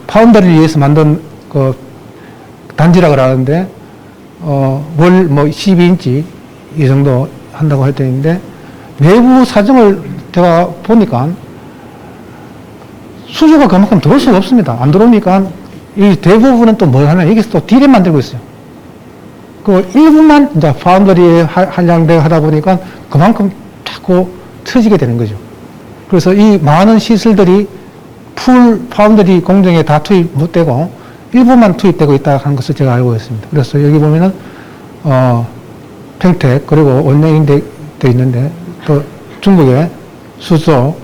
파운드리를 위해서 만든 단지라고 하는데 월 12인치 이 정도 한다고 할 때인데 내부 사정을 제가 보니까 수주가 그만큼 들어올 수가 없습니다. 안 들어오니까 이 대부분은 또 뭘 하냐 여기서 또 디램 만들고 있어요. 그 일부만 이제 파운드리에 한량되어 하다 보니까 그만큼 자꾸 처지게 되는 거죠. 그래서 이 많은 시설들이 풀 파운드리 공정에 다 투입 못 되고 일부만 투입되고 있다 하는 것을 제가 알고 있습니다. 그래서 여기 보면은 평택 그리고 원내인 되어 있는데 또 중국의 수조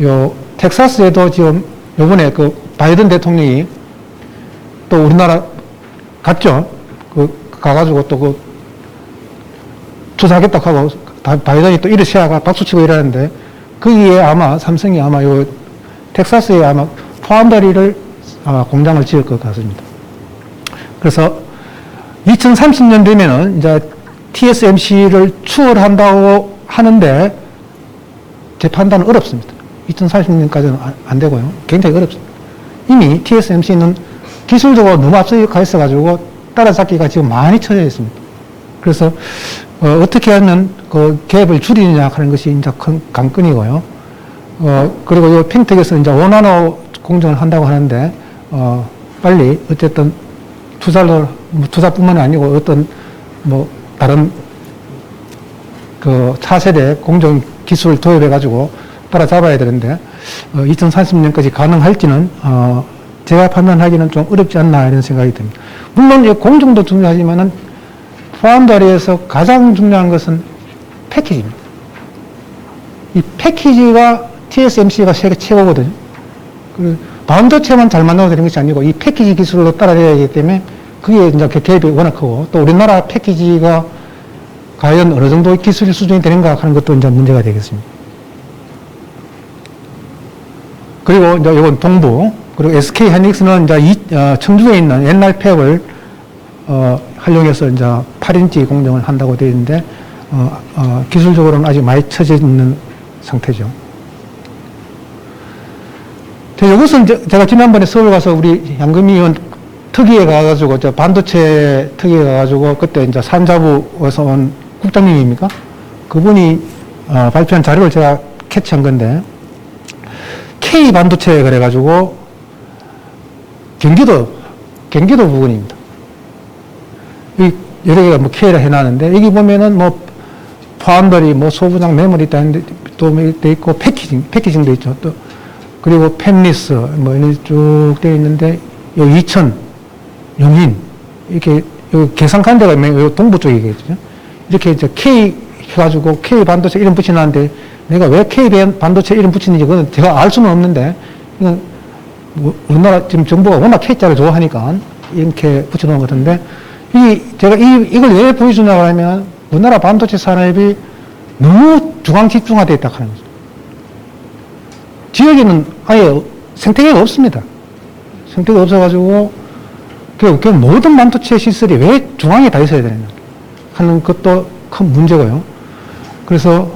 요 텍사스에도 지금 요번에 바이든 대통령이 또 우리나라 갔죠. 가가지고 또 투자하겠다고 하고 바이든이 또 이를 시아가 박수치고 이러는데 거기에 아마 삼성이 아마 요 텍사스에 아마 파운드리를 공장을 지을 것 같습니다. 그래서 2030년 되면은 이제 TSMC를 추월한다고 하는데 제 판단은 어렵습니다. 2030년까지는 안 되고요. 굉장히 어렵습니다. 이미 TSMC는 기술적으로 너무 앞서 가 있어가지고 따라잡기가 지금 많이 처져 있습니다. 그래서 어떻게 하면 그 갭을 줄이느냐 하는 것이 이제 큰 관건이고요. 그리고 이 핀텍에서 이제 5나노 공정을 한다고 하는데 빨리 어쨌든 투자뿐만 아니고 어떤 다른 차세대 공정 기술을 도입해 가지고 따라잡아야 되는데 2030년까지 가능할지는 제가 판단하기는 좀 어렵지 않나 이런 생각이 듭니다. 물론 이 공정도 중요하지만은 파운드리에서 가장 중요한 것은 패키지입니다. 이 패키지가 TSMC가 세계 최고거든요. 그 반도체만 잘 만들어도 되는 것이 아니고 이 패키지 기술로 따라가야 하기 때문에 그게 이제 갭이 워낙 크고 또 우리나라 패키지가 과연 어느 정도의 기술 수준이 되는가 하는 것도 이제 문제가 되겠습니다. 그리고 이제 이건 동부, 그리고 SK 하이닉스는 이제 청주에 있는 옛날 팹을 활용해서 이제 8인치 공정을 한다고 되어 있는데 기술적으로는 아직 많이 처져 있는 상태죠. 이것은 제가 지난번에 서울 가서 우리 양금희 의원 특위에 가가지고 반도체 특위에 가가지고 그때 이제 산자부에서 온 국장님입니까? 그분이 발표한 자료를 제가 캐치한 건데 K 반도체 그래가지고 경기도 부근입니다. 이 여러 개가 뭐 K라 해놨는데 여기 보면은 뭐 포함들이 뭐 소부장 메모리 또 돼 있고 패키징도 있죠. 또 그리고 팹리스 뭐 이런 쭉 되어 있는데 요 이천, 용인 이렇게 요 계산한 데가 요 동부 쪽이겠죠. 이렇게 이제 K 해가지고 K 반도체 이름 붙여놨는데 내가 왜 K 반도체 이름 붙이는지 그건 제가 알 수는 없는데 이건 우리나라 지금 정부가 워낙 K자를 좋아하니까 이렇게 붙여놓은 것 같은데 제가 이걸 왜 보여주냐고 하면 우리나라 반도체 산업이 너무 중앙 집중화되어 있다 하는 거죠. 지역에는 아예 생태계가 없습니다. 생태계가 없어가지고 그 모든 반도체 시설이 왜 중앙에 다 있어야 되느냐 하는 것도 큰 문제고요. 그래서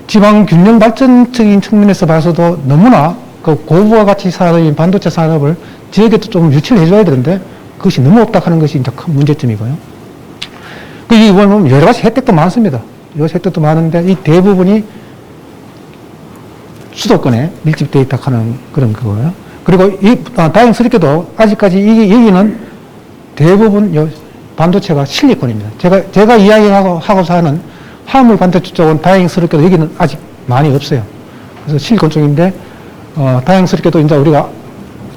지방 균형 발전적인 측면에서 봐서도 너무나 그 고부가 가치 산업인 반도체 산업을 지역에도 좀 유치를 해줘야 되는데 그것이 너무 없다 하는 것이 이제 큰 문제점이고요. 이거 보면 여러 가지 혜택도 많습니다. 여러 가지 혜택도 많은데 이 대부분이 수도권에 밀집되어 있다 하는 그런 거고요. 그리고 다행스럽게도 아직까지 여기는 대부분 반도체가 실리콘입니다. 제가 이야기하고자 하는 화물 반도체 쪽은 다행스럽게도 여기는 아직 많이 없어요. 그래서 실리콘 쪽인데, 다행스럽게도 이제 우리가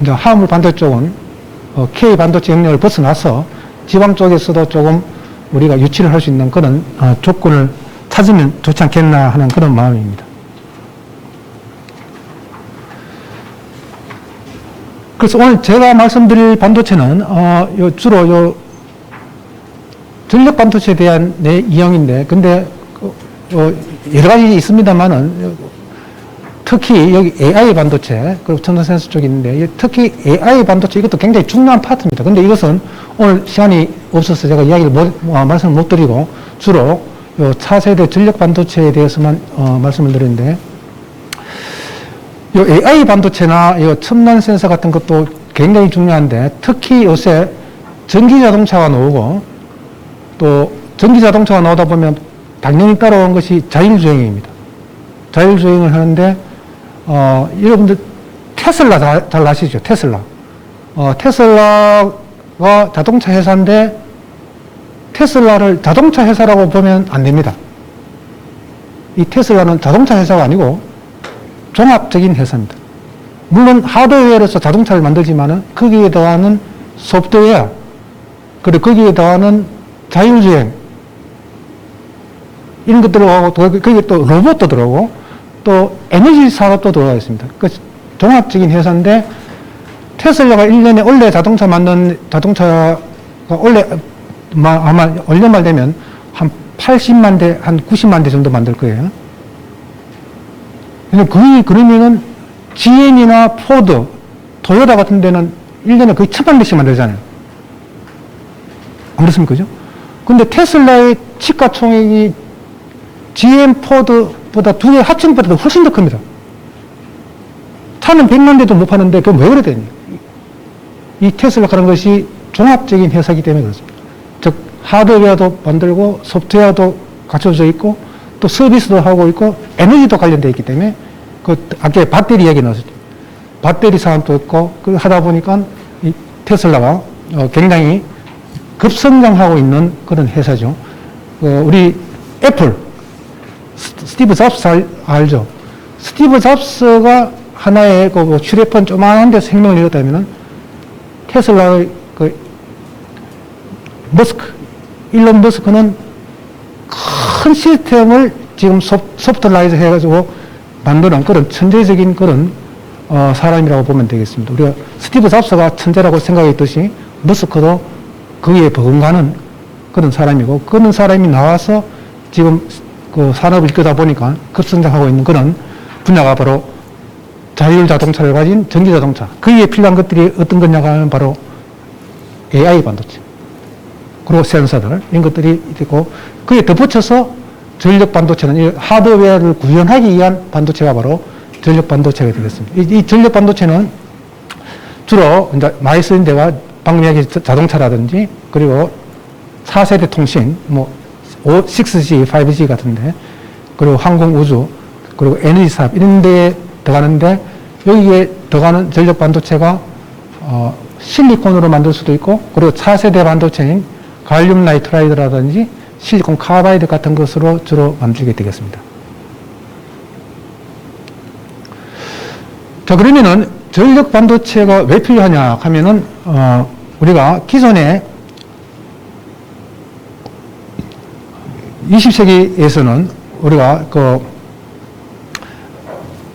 이제 화물 반도체 쪽은 K 반도체 영역을 벗어나서 지방 쪽에서도 조금 우리가 유치를 할 수 있는 그런 조건을 찾으면 좋지 않겠나 하는 그런 마음입니다. 그래서 오늘 제가 말씀드릴 반도체는 주로 전력 반도체에 대한 이야기인데, 근데 여러 가지 있습니다만은 특히 여기 AI 반도체, 그리고 첨단 센서 쪽이 있는데, 특히 AI 반도체 이것도 굉장히 중요한 파트입니다. 근데 이것은 오늘 시간이 없어서 제가 말씀을 못 드리고 주로 요 차세대 전력 반도체에 대해서만 말씀을 드리는데, 요 AI 반도체나 요 첨단 센서 같은 것도 굉장히 중요한데, 특히 요새 전기 자동차가 나오고, 또 전기 자동차가 나오다 보면 당연히 따라온 것이 자율주행입니다. 자율주행을 하는데, 여러분들 테슬라 잘 아시죠? 테슬라. 테슬라가 자동차 회사인데, 테슬라를 자동차 회사라고 보면 안 됩니다. 이 테슬라는 자동차 회사가 아니고 종합적인 회사입니다. 물론 하드웨어로서 자동차를 만들지만은 거기에 더하는 소프트웨어, 그리고 거기에 더하는 자율주행, 이런 것들을 하고, 거기에 또 로봇도 들어오고, 또 에너지 산업도 들어가 있습니다. 그 종합적인 회사인데, 테슬라가 1년에 원래 자동차 만든 자동차가 원래 아마 올해 말 되면 한 80만 대, 한 90만 대 정도 만들 거예요. 거의 그러면은 GM이나 포드, 토요타 같은 데는 1년에 거의 1000만 대씩 만들잖아요. 안 그렇습니까? 그죠? 근데 테슬라의 시가총액이 GM, 포드보다 두 개 합친 것보다 훨씬 더 큽니다. 차는 100만 대도 못 파는데 그건 왜 그래 되냐? 이 테슬라가 하는 것이 종합적인 회사이기 때문에 그렇습니다. 즉 하드웨어도 만들고 소프트웨어도 갖춰져 있고 또 서비스도 하고 있고 에너지도 관련되어 있기 때문에 아까 배터리 이야기 나왔었죠. 배터리 산업도 있고 그 하다 보니까 이 테슬라가 굉장히 급성장하고 있는 그런 회사죠. 우리 애플 스티브 잡스 알죠? 스티브 잡스가 하나의 그 휴대폰 조그마한 데서 생명을 잃었다면은 테슬라의 일론 머스크는 큰 시스템을 지금 소프트라이즈 해가지고 만드는 그런 천재적인 그런 사람이라고 보면 되겠습니다. 우리가 스티브 잡스가 천재라고 생각했듯이 머스크도 거기에 버금가는 그런 사람이고, 그런 사람이 나와서 지금 그 산업을 이끌다 보니까 급성장하고 있는 그런 분야가 바로 자율 자동차를 가진 전기 자동차. 거기에 필요한 것들이 어떤 거냐가 하면 바로 AI 반도체. 그리고 센서들, 이런 것들이 있고, 거기에 덧붙여서 전력 반도체는 이 하드웨어를 구현하기 위한 반도체가 바로 전력 반도체가 되겠습니다. 이 전력 반도체는 주로 이제 많이 쓰는 데가 방금 이야기한 자동차라든지, 그리고 4세대 통신, 뭐 6G, 5G 같은데, 그리고 항공 우주, 그리고 에너지 사업 이런 데에 들어가는데, 여기에 들어가는 전력 반도체가 실리콘으로 만들 수도 있고, 그리고 4세대 반도체인 갈륨 나이트라이드라든지 실리콘 카바이드 같은 것으로 주로 만들게 되겠습니다. 자, 그러면은 전력 반도체가 왜 필요하냐 하면은 우리가 기존에 20세기에서는 우리가 그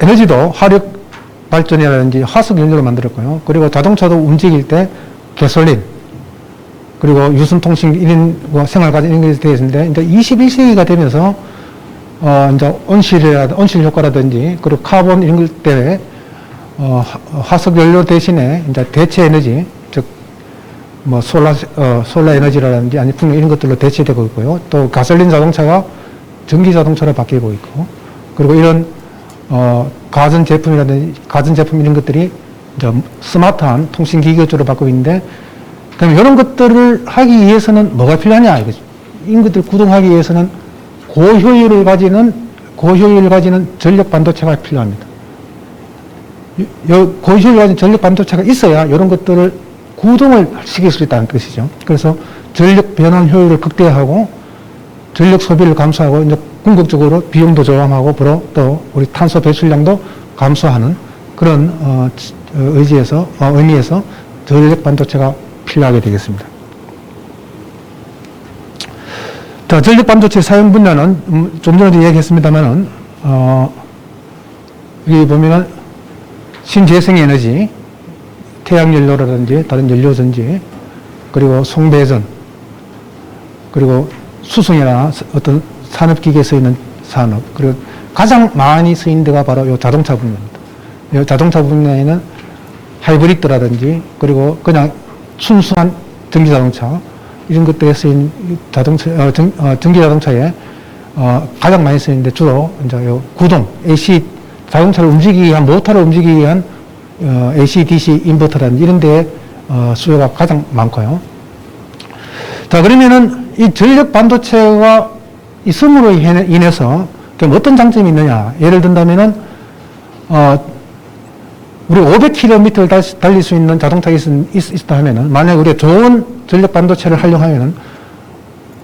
에너지도 화력 발전이라든지 화석 연료로 만들었고요. 그리고 자동차도 움직일 때 가솔린, 그리고 유선통신 이런 생활과정 이런 것이 되어 있는데, 이제 21세기가 되면서 이제 온실 효과라든지, 그리고 카본 이런 것 때문에 화석 연료 대신에 이제 대체 에너지, 즉 뭐 솔라 에너지라든지 아니 풍력 이런 것들로 대체되고 있고요. 또 가솔린 자동차가 전기 자동차로 바뀌고 있고, 그리고 이런 가전 제품 이런 것들이 이제 스마트한 통신 기기 쪽으로 바뀌고 있는데, 그럼 이런 것들을 하기 위해서는 뭐가 필요하냐 이거죠. 이런 것들 구동하기 위해서는 고효율을 가지는 전력 반도체가 필요합니다. 고효율을 가진 전력 반도체가 있어야 이런 것들을 구동을 시킬 수 있다는 뜻이죠. 그래서 전력 변환 효율을 극대화하고 전력 소비를 감소하고 이제 궁극적으로 비용도 저감하고 또 우리 탄소 배출량도 감소하는 그런 의미에서 전력 반도체가 필요하게 되겠습니다. 자, 전력 반도체 사용 분야는 좀 전에도 이야기했습니다만은 여기 보면은 신재생 에너지, 태양연료라든지 다른 연료전지, 그리고 송배전, 그리고 수송이나 어떤 산업기계에 쓰이는 산업, 그리고 가장 많이 쓰인 데가 바로 이 자동차 분야입니다. 이 자동차 분야에는 하이브리드라든지, 그리고 그냥 순수한 전기자동차, 이런 것들에 쓰인 전기자동차에 가장 많이 쓰이는데 주로 이제 구동, AC, 자동차를 움직이기 위한, 모터를 움직이기 위한 AC, DC 인버터라든지 이런 데에 수요가 가장 많고요. 자, 그러면은 이 전력 반도체가 있음으로 인해서 어떤 장점이 있느냐. 예를 든다면은, 우리 500km를 달릴 수 있는 자동차가 있다 하면은, 만약에 우리가 좋은 전력 반도체를 활용하면은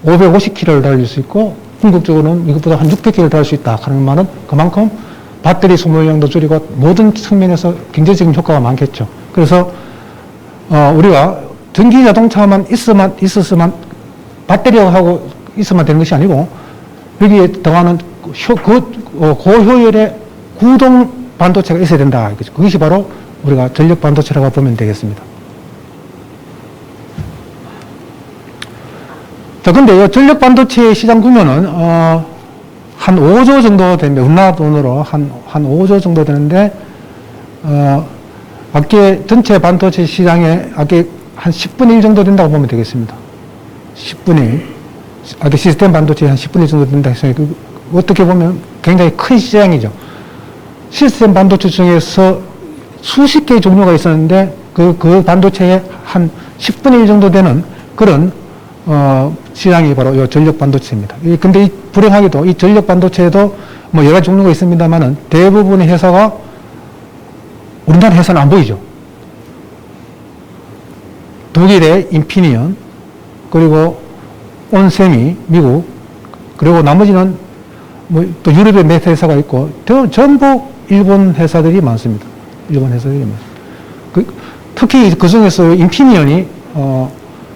550km를 달릴 수 있고, 궁극적으로는 이것보다 한 600km를 달릴 수 있다 하는 말은 그만큼 배터리 소모량도 줄이고 모든 측면에서 경제적인 효과가 많겠죠. 그래서 우리가 전기 자동차만 있었으면 배터리하고 있으면 되는 것이 아니고, 여기에 들어가는 고효율의 구동 반도체가 있어야 된다. 그것이 바로 우리가 전력 반도체라고 보면 되겠습니다. 자, 근데 이 전력 반도체 시장 규모는 한 5조 정도 됩니다. 우리나라 돈으로 한 5조 정도 되는데, 업계 전체 반도체 시장의 업계 한 10분의 1 정도 된다고 보면 되겠습니다. 10분의 1. 업계 시스템 반도체 한 10분의 1 정도 된다 해서 어떻게 보면 굉장히 큰 시장이죠. 시스템 반도체 중에서 수십 개의 종류가 있었는데 그 반도체의 한 10분의 1 정도 되는 그런 시장이 바로 이 전력 반도체입니다. 근데 불행하게도 이 전력 반도체에도 뭐 여러 종류가 있습니다만은 대부분의 회사가 우리나라 회사는 안 보이죠. 독일의 인피니언, 그리고 온세미, 미국, 그리고 나머지는 뭐 또 유럽의 몇 회사가 있고, 전부 일본 회사들이 많습니다. 일본 회사들이 많습니다. 특히 그 중에서 인피니언이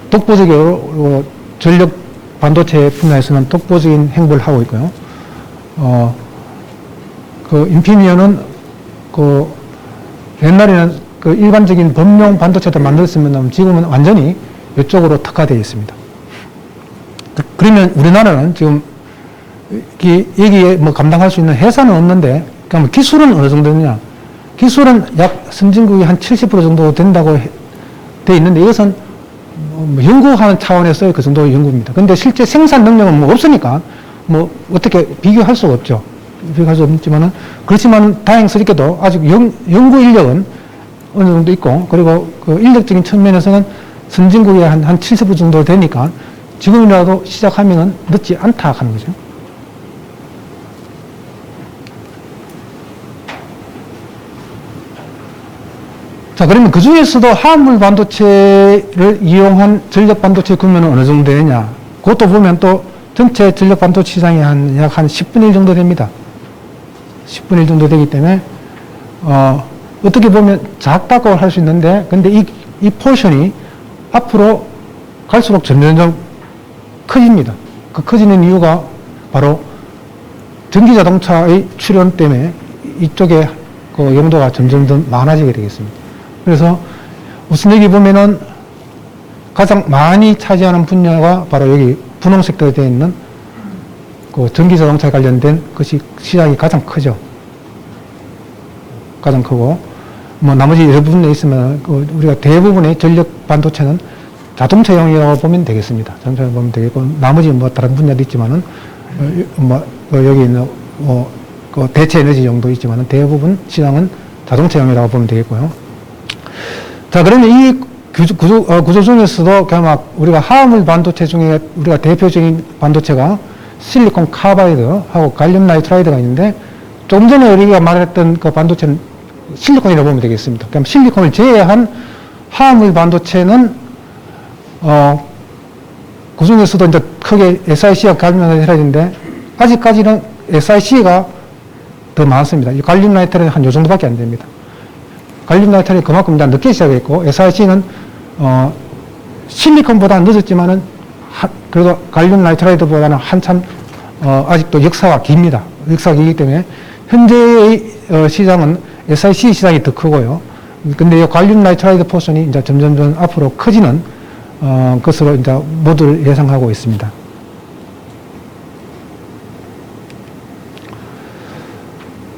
독보적으로 전력 반도체 분야에서는 독보적인 행보를 하고 있고요. 그 인피니언은 그 옛날에는 그 일반적인 범용 반도체도 만들었으면 지금은 완전히 이쪽으로 특화되어 있습니다. 그러면 우리나라는 지금 여기에 뭐 감당할 수 있는 회사는 없는데, 그러니까 기술은 어느 정도 되느냐? 기술은 약 선진국이 한 70% 정도 된다고 돼 있는데, 이것은 뭐 연구하는 차원에서의 그 정도의 연구입니다. 근데 실제 생산 능력은 뭐 없으니까 뭐 어떻게 비교할 수가 없죠. 비교할 수 없지만은, 그렇지만 다행스럽게도 아직 연구 인력은 어느 정도 있고, 그리고 그 인력적인 측면에서는 선진국이 한 70% 정도 되니까 지금이라도 시작하면은 늦지 않다 하는 거죠. 자, 그러면 그 중에서도 화합물 반도체를 이용한 전력 반도체 규모는 어느 정도 되느냐? 그것도 보면 또 전체 전력 반도체 시장이 약 한 10분의 1 정도 됩니다. 10분의 1 정도 되기 때문에, 어떻게 보면 작다고 할 수 있는데, 근데 이 포션이 앞으로 갈수록 점점 커집니다. 그 커지는 이유가 바로 전기 자동차의 출현 때문에 이쪽에 그 용도가 점점 더 많아지게 되겠습니다. 그래서 우선 여기 보면은 가장 많이 차지하는 분야가 바로 여기 분홍색으로 되어 있는 그 전기 자동차에 관련된 것이 시장이 가장 크죠. 가장 크고, 뭐 나머지 여러 부분에 있으면 그 우리가 대부분의 전력 반도체는 자동차용이라고 보면 되겠습니다. 자동차용 보면 되겠고, 나머지 뭐 다른 분야도 있지만은 여기 있는 그 대체 에너지 용도 있지만은 대부분 시장은 자동차용이라고 보면 되겠고요. 자, 그러면 이 구조 중에서도 그냥 우리가 화합물 반도체 중에 우리가 대표적인 반도체가 실리콘 카바이드하고 갈륨 나이트라이드가 있는데, 조금 전에 우리가 말했던 그 반도체는 실리콘이라고 보면 되겠습니다. 그럼 실리콘을 제외한 화합물 반도체는 그 중에서도 이제 크게 SiC와 갈륨 나이트라이드인데, 아직까지는 SiC가 더 많습니다. 이 갈륨 나이트라이드는 한 요 정도밖에 안 됩니다. 갈륨 나이트라이드 그만큼 이제 늦게 시작했고, SiC는 실리콘보다 늦었지만은 그래도 갈륨 나이트라이드보다는 한참 아직도 역사가 깁니다. 역사가 길기 때문에 현재의 시장은 SiC 시장이 더 크고요. 근데 이 갈륨 나이트라이드 포션이 이제 점점 앞으로 커지는 것으로 이제 모두를 예상하고 있습니다.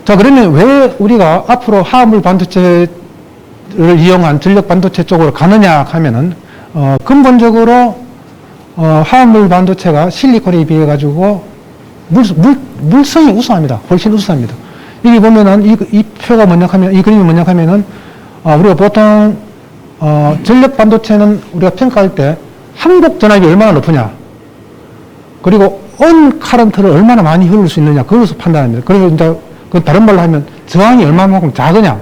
자, 그러면 왜 우리가 앞으로 화합물 반도체를 이용한 전력 반도체 쪽으로 가느냐 하면은, 근본적으로, 화합물 반도체가 실리콘에 비해 가지고 물성이 우수합니다. 훨씬 우수합니다. 여기 보면은 이 표가 뭐냐 하면, 이 그림이 뭐냐 하면은, 우리가 보통, 전력 반도체는 우리가 평가할 때 항복 전압이 얼마나 높으냐, 그리고 on 카런트를 얼마나 많이 흐를 수 있느냐, 그것을 판단합니다. 그리고 이제 그 다른 말로 하면 저항이 얼마만큼 작으냐.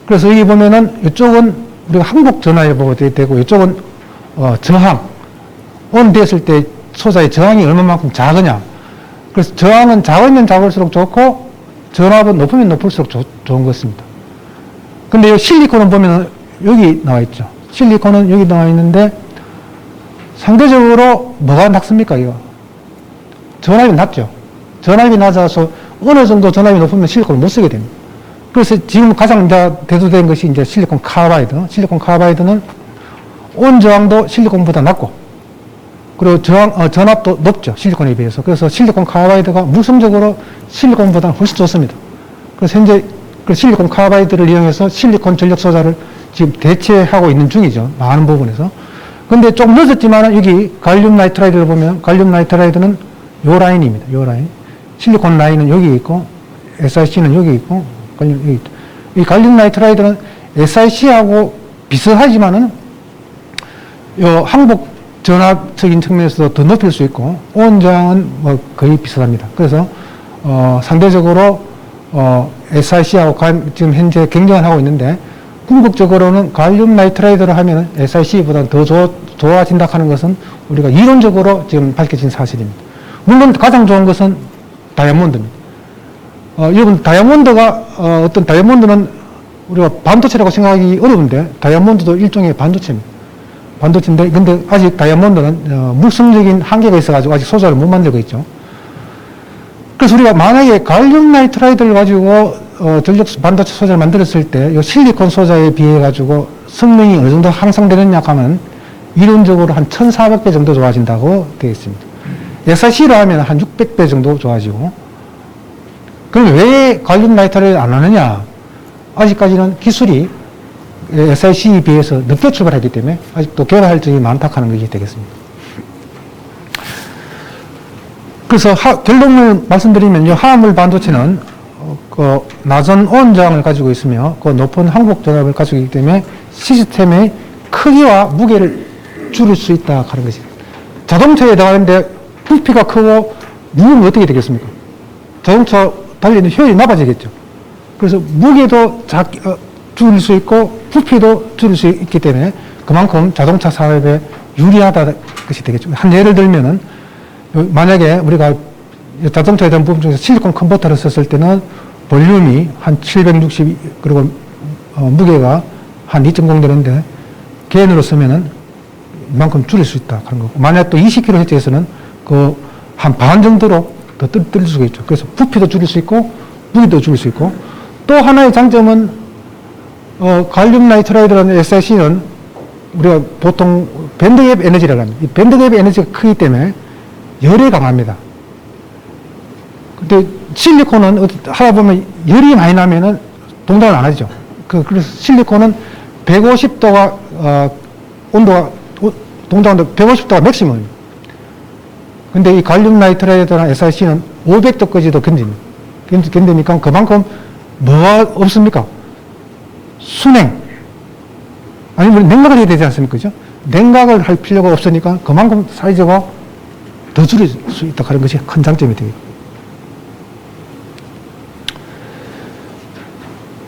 그래서 여기 보면은 이쪽은 우리가 항복 전압에 보게 되고, 이쪽은 저항, on 됐을 때 소자의 저항이 얼마만큼 작으냐. 그래서 저항은 작으면 작을수록 좋고, 전압은 높으면 높을수록 좋은 것입니다. 근데 이 실리콘은 보면은 여기 나와 있죠. 실리콘은 여기 나와 있는데, 상대적으로 뭐가 낮습니까, 이거? 전압이 낮죠. 전압이 낮아서 어느 정도 전압이 높으면 실리콘을 못 쓰게 됩니다. 그래서 지금 가장 이제 대두된 것이 이제 실리콘 카바이드. 실리콘 카바이드는 온 저항도 실리콘보다 낮고, 그리고 전압도 높죠. 실리콘에 비해서. 그래서 실리콘 카바이드가 물성적으로 실리콘보다 훨씬 좋습니다. 그래서 현재 그 실리콘 카바이드를 이용해서 실리콘 전력 소자를 지금 대체하고 있는 중이죠. 많은 부분에서. 근데 조금 늦었지만 여기 갈륨 나이트라이드를 보면, 갈륨 나이트라이드는 요 라인입니다. 요 라인. 실리콘 라인은 여기 있고, SiC는 여기 있고, 여기 있다. 이 갈륨 나이트라이드는 SiC하고 비슷하지만은, 요 항복 전압적인 측면에서도 더 높일 수 있고, 온 저항은 뭐 거의 비슷합니다. 그래서, 상대적으로, SiC하고 지금 현재 경쟁을 하고 있는데, 궁극적으로는 갈륨 나이트라이드를 하면 SiC보다 더 좋아진다 하는 것은 우리가 이론적으로 지금 밝혀진 사실입니다. 물론 가장 좋은 것은 다이아몬드입니다. 여러분, 다이아몬드가, 어떤 다이아몬드는 우리가 반도체라고 생각하기 어려운데, 다이아몬드도 일종의 반도체입니다. 반도체인데, 근데 아직 다이아몬드는 물성적인 한계가 있어가지고 아직 소자를 못 만들고 있죠. 그래서 우리가 만약에 갈륨 나이트라이드를 가지고 전력 반도체 소재를 만들었을 때 이 실리콘 소재에 비해 가지고 성능이 어느 정도 향상되느냐 하면 이론적으로 한 1400배 정도 좋아진다고 되어 있습니다. SiC로 하면 한 600배 정도 좋아지고. 그럼 왜 갈륨 나이트라이드를 안 하느냐? 아직까지는 기술이 SiC에 비해서 늦게 출발했기 때문에 아직도 개발할 점이 많다 하는 것이 되겠습니다. 그래서 결론을 말씀드리면요, 화합물 반도체는 그 낮은 온저항을 가지고 있으며 그 높은 항복 전압을 가지고 있기 때문에 시스템의 크기와 무게를 줄일 수 있다 하는 것입니다. 자동차에 들어가는데 부피가 크고 무게는 어떻게 되겠습니까? 자동차 달리는 효율이 나빠지겠죠. 그래서 무게도 줄일 수 있고 부피도 줄일 수 있기 때문에 그만큼 자동차 사업에 유리하다는 것이 되겠죠. 한 예를 들면은 만약에 우리가 자동차에 대한 부분 중에서 실리콘 컨버터를 썼을 때는 볼륨이 한 760, 그리고 무게가 한 2.0 되는데 개인으로 쓰면은 이만큼 줄일 수 있다 하는 거고, 만약 또 20kHz에서는 그 한 반 정도로 더 줄일 수가 있죠. 그래서 부피도 줄일 수 있고 무게도 줄일 수 있고, 또 하나의 장점은 갈륨 나이트라이드라는 SiC는 우리가 보통 밴드갭 에너지라고 합니다. 이 밴드갭 에너지가 크기 때문에 열에 강합니다. 근데 실리콘은 하다 보면 열이 많이 나면은 동작을 안 하죠. 그래서 실리콘은 150도가 온도가 동작하는데 150도가 맥시멈입니다. 근데 이 갈륨 나이트라이드나 SiC는 500도까지도 견디니까 그만큼 뭐가 없습니까? 순행. 아니면 냉각을 해야 되지 않습니까? 그죠? 냉각을 할 필요가 없으니까 그만큼 사이즈가 더 줄일 수 있다 하는 것이 큰 장점이 됩니다.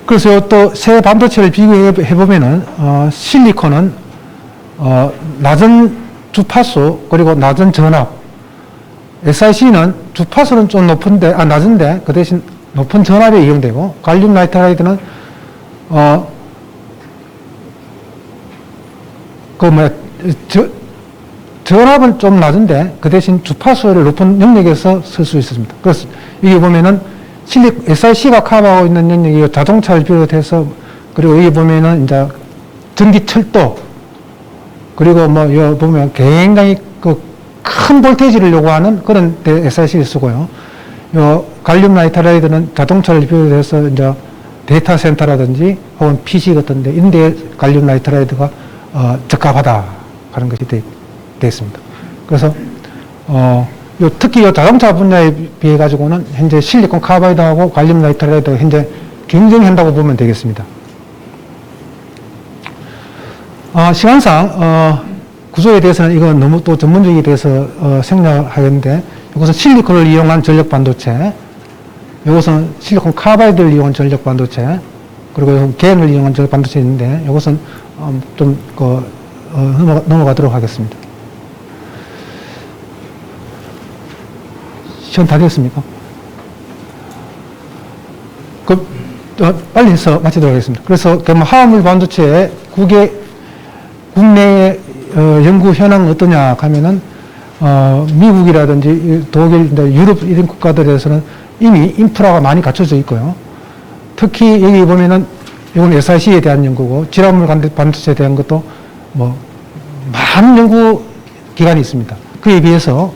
그래서 또 새 반도체를 비교해 보면은 실리콘은 낮은 주파수 그리고 낮은 전압, SiC는 주파수는 좀 낮은데 그 대신 높은 전압에 이용되고, 갈륨 나이트라이드는 전압은 좀 낮은데 그 대신 주파수를 높은 영역에서 쓸 수 있습니다. 그래서 여기 보면은 SiC가 커버하고 있는 영역이 자동차를 비롯해서, 그리고 여기 보면은 이제 전기 철도, 그리고 여기 보면 굉장히 큰 볼테이지를 요구하는 그런 데 SiC를 쓰고요. 요 갈륨 나이트라이드는 자동차를 비롯해서 이제 데이터 센터라든지 혹은 PC 같은 데, 이런 데 갈륨 나이트라이드가 적합하다 하는 것이 되어 있습니다. 그래서 특히 이 자동차 분야에 비해 가지고는 현재 실리콘 카바이드하고 갈륨 나이트라이드가 현재 경쟁한다고 보면 되겠습니다. 시간상 구조에 대해서는 이건 너무 또 전문적이 돼서 생략하겠는데, 이것은 실리콘을 이용한 전력 반도체, 이것은 실리콘 카바이드를 이용한 전력 반도체, 그리고 겐을 이용한 전력 반도체인데, 이것은 좀 넘어가도록 하겠습니다. 시간 다 됐습니까? 빨리 해서 마치도록 하겠습니다. 그래서 화합물 반도체의 국내의 연구 현황은 어떠냐 하면은 미국이라든지 독일, 유럽 이런 국가들에서는 이미 인프라가 많이 갖춰져 있고요. 특히 여기 보면은 이건 SiC에 대한 연구고, 질화물 반도체에 대한 것도 많은 연구 기관이 있습니다. 그에 비해서,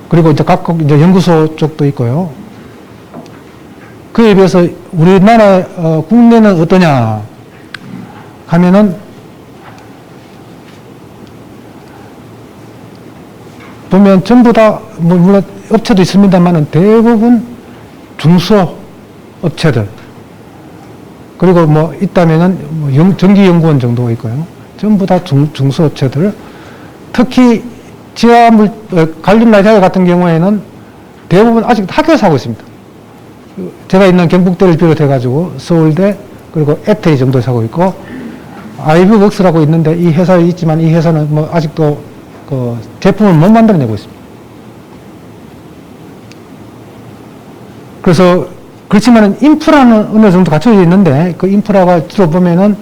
그리고 이제 각국 이제 연구소 쪽도 있고요. 그에 비해서 우리나라 국내는 어떠냐 하면은 보면 전부 다 물론 업체도 있습니다만은 대부분 중소업체들, 그리고 있다면은 전기연구원 정도가 있고요. 전부 다 중소업체들. 특히 질화물 갈륨 나이트라이드 같은 경우에는 대부분 아직 학교에서 하고 있습니다. 제가 있는 경북대를 비롯해 가지고 서울대, 그리고 에테이 정도에서 하고 있고, 아이브웍스라고 있는데 이 회사에 있지만 이 회사는 아직도 제품을 못 만들어내고 있습니다. 그래서 그렇지만 인프라는 어느 정도 갖춰져 있는데, 그 인프라가 주로 보면은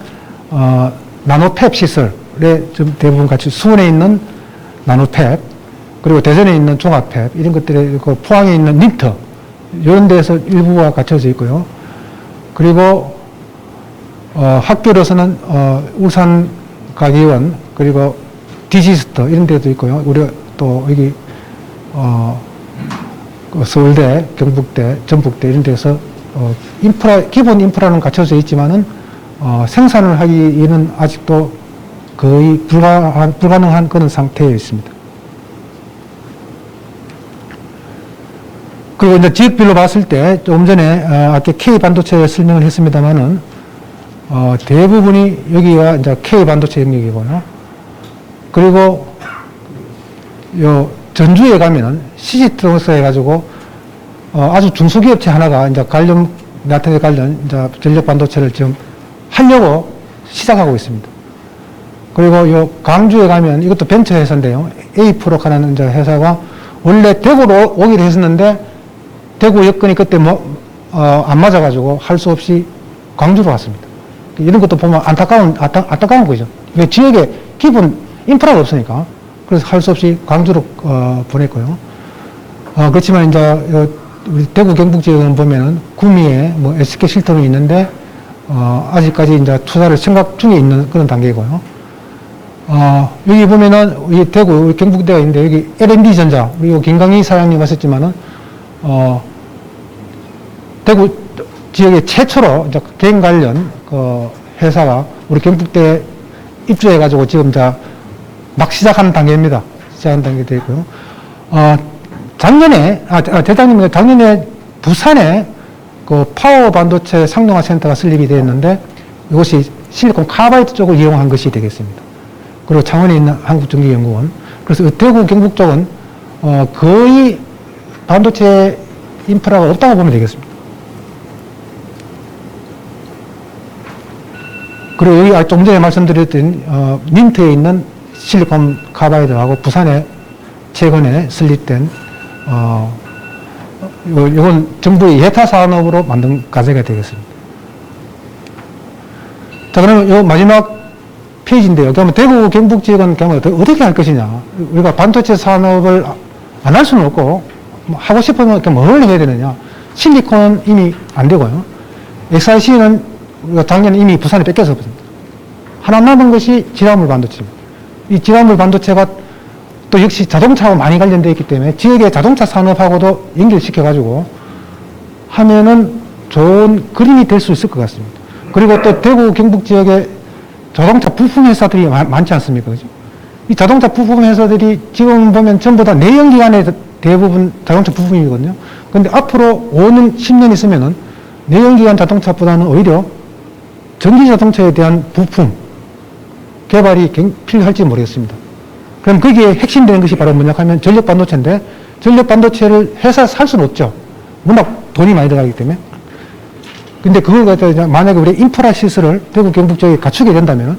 나노팹 시설에 좀 대부분 같이 수원에 있는 나노팹, 그리고 대전에 있는 종합팹, 이런 것들에, 그 포항에 있는 닌트, 이런 데서 일부가 갖춰져 있고요. 그리고, 학교로서는, 울산 가기원, 그리고 디지스터, 이런 데도 있고요. 우리 또 여기, 그 서울대, 경북대, 전북대, 이런 데서, 기본 인프라는 갖춰져 있지만은, 생산을 하기에는 아직도 거의 불가능한 그런 상태에 있습니다. 그리고 이제 지역별로 봤을 때, 좀 전에, 아까 K 반도체 설명을 했습니다만은, 대부분이 여기가 이제 K 반도체 영역이고요. 그리고, 전주에 가면은 CG트론스 해가지고, 아주 중소기업체 하나가 이제 나트에 관련 이제 전력 반도체를 지금 하려고 시작하고 있습니다. 그리고 강주에 가면 이것도 벤처 회사인데요. 에이프로카라는 이제 회사가 원래 대구로 오기로 했었는데 대구 여건이 그때 안 맞아가지고 할 수 없이 광주로 왔습니다. 이런 것도 보면 안타까운 거죠. 왜 지역에 기본 인프라가 없으니까. 그래서 할 수 없이 광주로 보냈고요. 그렇지만 이제 우리 대구 경북 지역은 보면은 구미에 SK 실터는 있는데 아직까지 이제 투자를 생각 중에 있는 그런 단계이고요. 여기 보면은 이 대구 우리 경북대가 있는데 여기 L&D 전자 우리 김강희 사장님 왔었지만은 대구 지역에 최초로 이제 개인 관련 그 회사가 우리 경북대에 입주해가지고 지금 이제 막 시작하는 단계입니다. 시작하는 단계 되어 있고요. 대장님 작년에 부산에 그 파워 반도체 상용화 센터가 설립이 되었는데 이것이 실리콘 카바이드 쪽을 이용한 것이 되겠습니다. 그리고 창원에 있는 한국전기연구원. 그래서 대구 경북 쪽은 거의 반도체 인프라가 없다고 보면 되겠습니다. 그리고 여기 좀 전에 말씀드렸던 닌트에 있는 실리콘 카바이드하고 부산에 최근에 설립된 이건 정부의 예타 산업으로 만든 과제가 되겠습니다. 자, 그러면 요 마지막 페이지인데요. 그러면 대구 경북 지역은 어떻게 할 것이냐. 우리가 반도체 산업을 안 할 수는 없고, 하고 싶으면 뭘 해야 되느냐. 실리콘은 이미 안 되고요. SIC는 우리가 작년에 이미 부산에 뺏겼었습니다. 하나 남은 것이 지화물 반도체입니다. 이 지화물 반도체가 또 역시 자동차하고 많이 관련되어 있기 때문에 지역의 자동차 산업하고도 연결시켜가지고 하면은 좋은 그림이 될 수 있을 것 같습니다. 그리고 또 대구 경북 지역에 자동차 부품 회사들이 많지 않습니까? 그죠? 이 자동차 부품 회사들이 지금 보면 전부 다 내연기관의 대부분 자동차 부품이거든요. 근데 앞으로 5년, 10년 있으면은 내연기관 자동차보다는 오히려 전기 자동차에 대한 부품 개발이 필요할지 모르겠습니다. 그럼 거기에 핵심되는 것이 바로 뭐냐 하면 전력 반도체인데 전력 반도체를 회사 살 수는 없죠. 워낙 돈이 많이 들어가기 때문에. 근데 그걸 갖다가 만약에 우리 인프라 시설을 대구 경북 쪽에 갖추게 된다면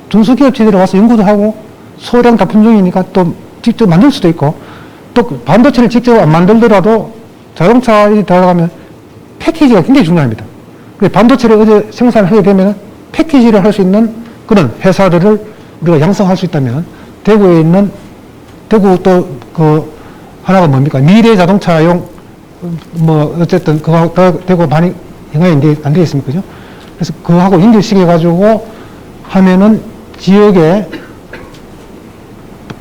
중소기업체들이 와서 연구도 하고 소량 납품 중이니까 또 직접 만들 수도 있고 또 반도체를 직접 안 만들더라도 자동차에 들어가면 패키지가 굉장히 중요합니다. 반도체를 어디 생산을 하게 되면 패키지를 할 수 있는 그런 회사들을 우리가 양성할 수 있다면 대구에 있는 대구 또 그 하나가 뭡니까 미래 자동차용 어쨌든 그거 대구 많이 연관이 안 돼 있습니까? 그죠? 그래서 그거하고 연결시켜 가지고 하면은 지역에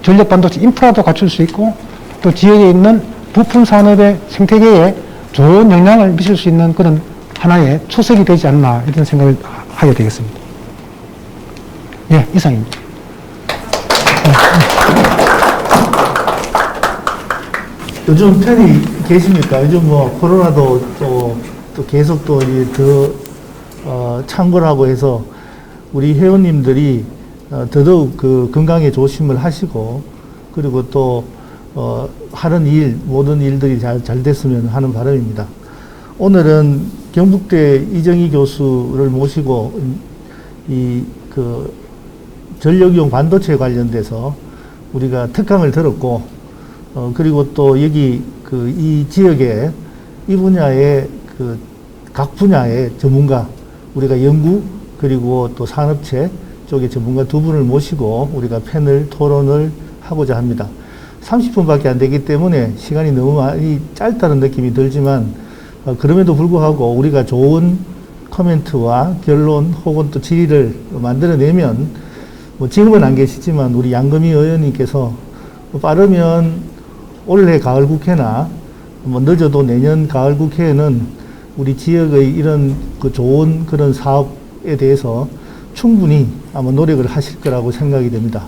전력 반도체 인프라도 갖출 수 있고 또 지역에 있는 부품 산업의 생태계에 좋은 영향을 미칠 수 있는 그런 하나의 초석이 되지 않나 이런 생각을 하게 되겠습니다. 예, 이상입니다. 요즘 편히 계십니까? 요즘 코로나도 또 계속 창궐하고 해서 우리 회원님들이 더더욱 그 건강에 조심을 하시고 그리고 또 하는 일, 모든 일들이 잘 됐으면 하는 바람입니다. 오늘은 경북대 이정희 교수를 모시고 전력용 반도체 관련돼서 우리가 특강을 들었고, 그리고 또 여기 이 지역에 이 분야의 각 분야의 전문가, 우리가 연구 그리고 또 산업체 쪽의 전문가 두 분을 모시고 우리가 패널 토론을 하고자 합니다. 30분밖에 안 되기 때문에 시간이 너무 많이 짧다는 느낌이 들지만 그럼에도 불구하고 우리가 좋은 코멘트와 결론 혹은 또 질의를 만들어내면 뭐 지금은 안 계시지만 우리 양금희 의원님께서 빠르면 올해 가을 국회나 뭐 늦어도 내년 가을 국회에는 우리 지역의 이런 그 좋은 그런 사업에 대해서 충분히 아마 노력을 하실 거라고 생각이 됩니다.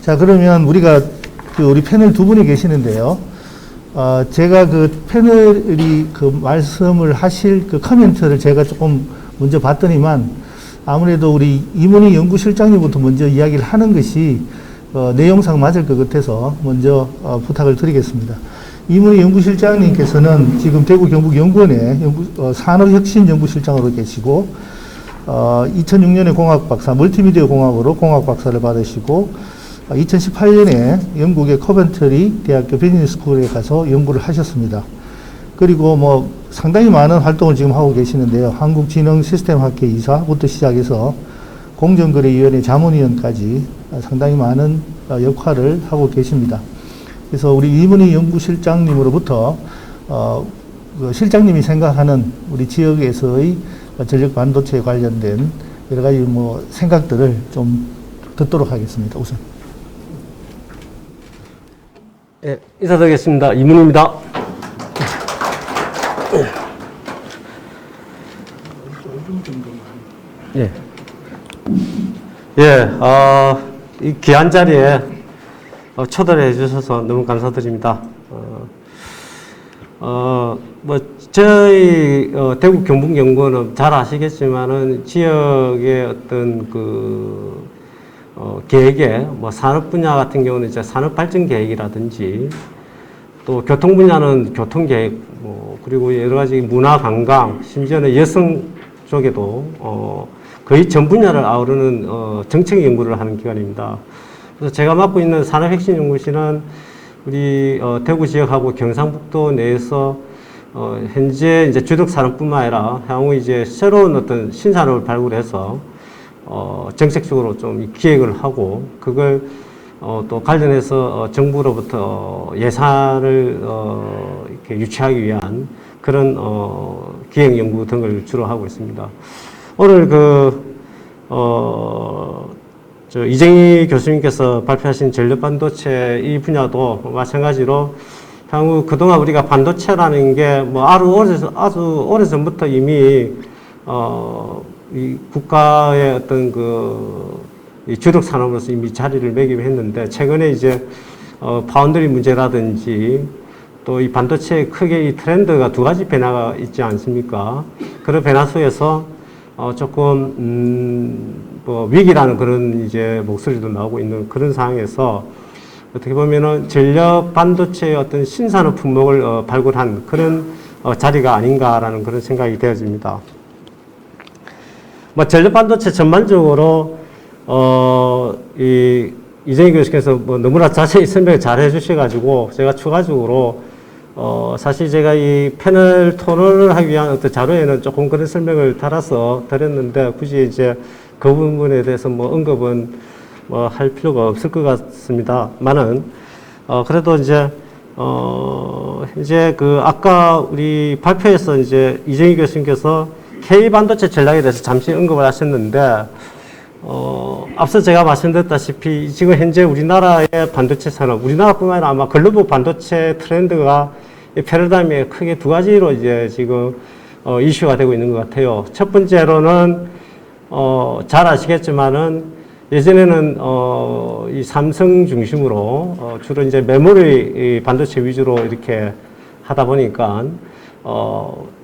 자, 그러면 우리가 우리 패널 두 분이 계시는데요. 제가 그 패널이 그 말씀을 하실 그 코멘트를 제가 조금 먼저 봤더니만 아무래도 우리 이문희 연구실장님부터 먼저 이야기를 하는 것이 내용상 맞을 것 같아서 먼저 부탁을 드리겠습니다. 이문희 연구실장님께서는 지금 대구 경북연구원의 산업혁신연구실장으로 계시고 2006년에 공학박사, 멀티미디어 공학으로 공학박사를 받으시고 2018년에 영국의 코벤트리 대학교 비즈니스 스쿨에 가서 연구를 하셨습니다. 그리고 뭐 상당히 많은 활동을 지금 하고 계시는데요. 한국진흥시스템학회 이사부터 시작해서 공정거래위원회 자문위원까지 상당히 많은 역할을 하고 계십니다. 그래서 우리 이문희 연구실장님으로부터 그 실장님이 생각하는 우리 지역에서의 전력 반도체에 관련된 여러 가지 뭐 생각들을 좀 듣도록 하겠습니다. 우선. 예, 인사드리겠습니다. 이문희입니다. 예. 예, 이 귀한 자리에 초대를 해주셔서 너무 감사드립니다. 뭐, 저희, 대구 경북연구원은 잘 아시겠지만은 지역의 어떤 계획에, 뭐, 산업 분야 같은 경우는 이제 산업 발전 계획이라든지 또 교통 분야는 교통 계획, 뭐, 그리고 여러 가지 문화 관광, 심지어는 여성 쪽에도, 거의 전 분야를 아우르는, 정책 연구를 하는 기관입니다. 그래서 제가 맡고 있는 산업혁신연구실은 우리 대구 지역하고 경상북도 내에서 현재 이제 주력 산업뿐만 아니라 향후 이제 새로운 어떤 신산업을 발굴해서 정책적으로 좀 기획을 하고 그걸 또 관련해서 정부로부터 예산을 이렇게 유치하기 위한 그런 기획 연구 등을 주로 하고 있습니다. 오늘 저 이정희 교수님께서 발표하신 전력 반도체 이 분야도 마찬가지로 향후 그동안 우리가 반도체라는 게 뭐 아주 오래전부터 이미 이 국가의 어떤 이 주력 산업으로서 이미 자리를 매기고 했는데 최근에 이제 파운드리 문제라든지 또 이 반도체의 크게 이 트렌드가 두 가지 변화가 있지 않습니까? 그런 변화 속에서 조금 뭐 위기라는 그런 이제 목소리도 나오고 있는 그런 상황에서 어떻게 보면은 전력 반도체의 어떤 신산업 품목을 발굴한 그런 자리가 아닌가라는 그런 생각이 되어집니다. 뭐 전력 반도체 전반적으로 이정희 교수께서 뭐 너무나 자세히 설명을 잘 해주셔가지고 제가 추가적으로 사실 제가 이 패널 토론을 하기 위한 어떤 자료에는 조금 그런 설명을 달아서 드렸는데 굳이 이제 그 부분에 대해서 뭐 언급은 뭐 할 필요가 없을 것 같습니다만은 그래도 이제 현재 아까 우리 발표에서 이제 이정희 교수님께서 K 반도체 전략에 대해서 잠시 언급을 하셨는데 앞서 제가 말씀드렸다시피 지금 현재 우리나라의 반도체 산업, 우리나라뿐만 아니라 아마 글로벌 반도체 트렌드가 이 패러다임에 크게 두 가지로 이제 지금 이슈가 되고 있는 것 같아요. 첫 번째로는 잘 아시겠지만은 예전에는 이 삼성 중심으로 주로 이제 메모리 반도체 위주로 이렇게 하다 보니까